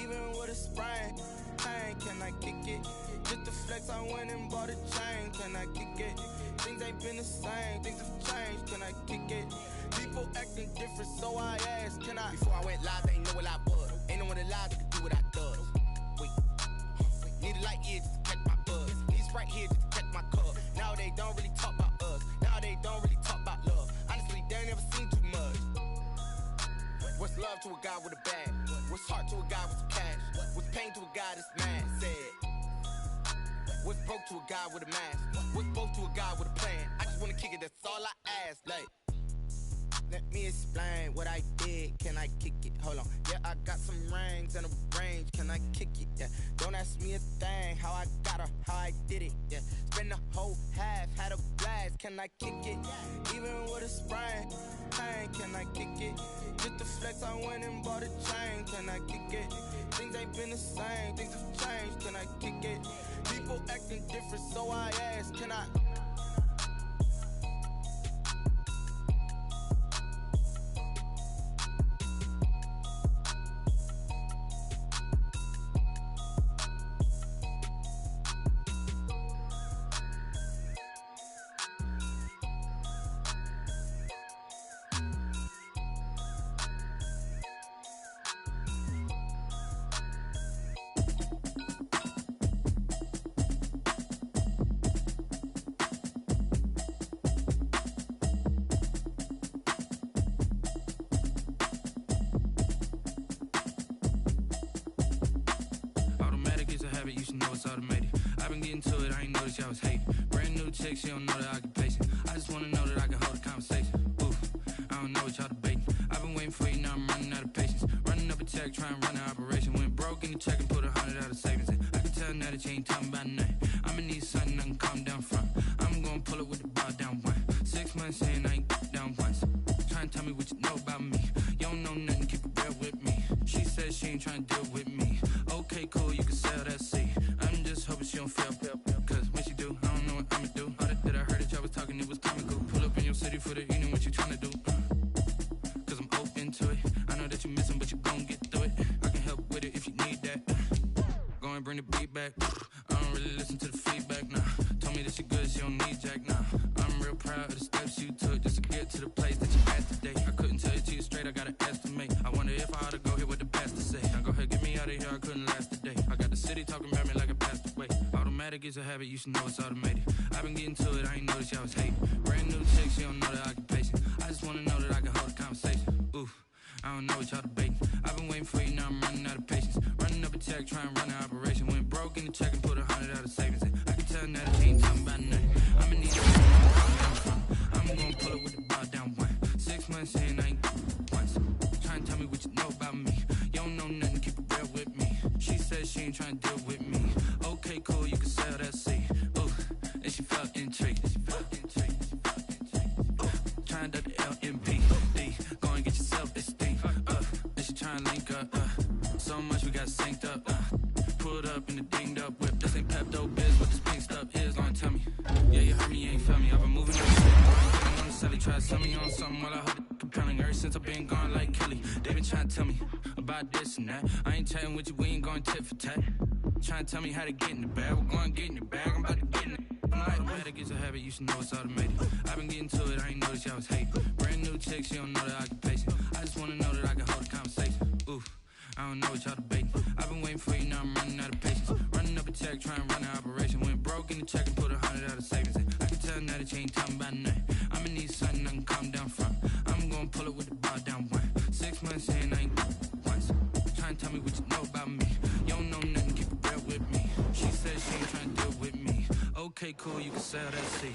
Even with a sprain. Pain, can I kick it? Just the flex, I went and bought a chain. Can I kick it? Things ain't been the same. Things have changed. Can I kick it? People acting different, so I asked. Can I? Before I went live, they ain't know what I was. Ain't no one alive that could do what I does. Need a light ear just to catch my buzz. Need Sprite here just to catch my cup. Now they don't really talk about us. Now they don't really talk about love. Honestly, they ain't never seen too much. What's love to a guy with a bag? What's heart to a guy with some cash? What's pain to a guy that's mad? Said. What's broke to a guy with a mask? What's both to a guy with a plan? I just wanna kick it, that's all I ask. Like, let me explain what I did. Can I kick it? Hold on. Yeah, I got some rings and a range. Can I kick it? Yeah. Don't ask me a thing. How I got her, how I did it. Yeah. Spend the whole half, had a blast. Can I kick it? Even with a sprain. Pain, can I kick it? Just the flex, I went and bought a chain. Can I kick it? Things ain't been the same. Things have changed. Can I kick it? People acting different, so I ask. Can I? You should know it's automated. I've been getting to it, I ain't noticed y'all was hating. Brand new chick, she don't know the occupation. I just wanna know that I can hold a conversation. Oof, I don't know what y'all debating. I've been waiting for you, now I'm running out of patience. Running up a check, trying to run an operation. Went broke in the check and put 100 out of savings in. I can tell now that you ain't talking about nothing. I'ma need something I can calm down from. I'm gonna pull it with the bar down one. 6 months in, I ain't down once. Trying to tell me what you know about me. You don't know nothing, keep it real with me. She said she ain't trying to deal with me. Okay, cool, you can sell that seat. I'm just hoping she don't fail. Cause when she do, I don't know what I'ma do. All that I heard that y'all was talking, it was comical. Pull up in your city for the evening, what you tryna do? Cause I'm open to it. I know that you missing, but you gon' get through it. I can help with it if you need that. Go and bring the beat back. I don't really listen to the feedback, nah. Told me that she good, she don't need jack, nah. I'm real proud of the steps you took just to get to the place that you at today. I couldn't tell it to you straight, I gotta estimate. I wonder if I ought to go here with the pastor say. Now go ahead, get me out of here, I couldn't last a day. I got the city talking about me like a passed away. Automatic is a habit, you should know it's automated. I've been getting to it, I ain't noticed y'all was hating. Brand new chick, she don't know the occupation. I just wanna know that I can hold a conversation. Oof, I don't know what y'all debating. I've been waiting for you, now I'm running out of patience. Running up a check, trying to run an operation. Went broke in the check and put 100 out of savings in. I can tell now that you ain't talking about nothing. I'ma need something to calm down from. I'm gonna pull it with the bar down one. 6 months in, I ain't once. Trying to tell me what you know about me. You don't know nothing, keep it real with me. She said she ain't trying to deal with me. Okay, cool, you can sell that seat. Ooh, and she felt intrigued. Trying to the LMP. Go and get your self-esteem. And she trying to link up. So much we got synced up. Pulled up in the dinged up whip. This ain't Pepto-Biz, what this pink stuff is. Gonna tell me. Yeah, you heard me, you ain't felt me. I've been moving up shit. Getting on the celly. Try to sell me on something while I heard it compelling. Ever since I've been gone like Kelly. They been trying to tell me about this and that. I ain't chatting with you, we ain't going tit for tat. Trying to tell me how to get in the bag. We're going to get in the bag, I'm about to get in it. I'm like, gotta get your habit, you should know it's automated. I've been getting to it, I ain't noticed y'all was hating. Brand new chick, she don't know that I can pace it. I just wanna know that I can hold a conversation. Oof, I don't know what y'all debating. I've been waiting for you, now I'm running out of patience. Running up a check, trying to run an operation. Went broke in the check and put 100 out of savings in. I can tell now that you ain't talking about nothing. I'ma need something I can calm down from. I'm gonna pull it with the bar down one. 6 months in, I ain't once. Trying to tell me what you know about me. You don't know nothing, keep it real with me. She said she ain't trying to deal with me. Okay, cool, you can sell that seat.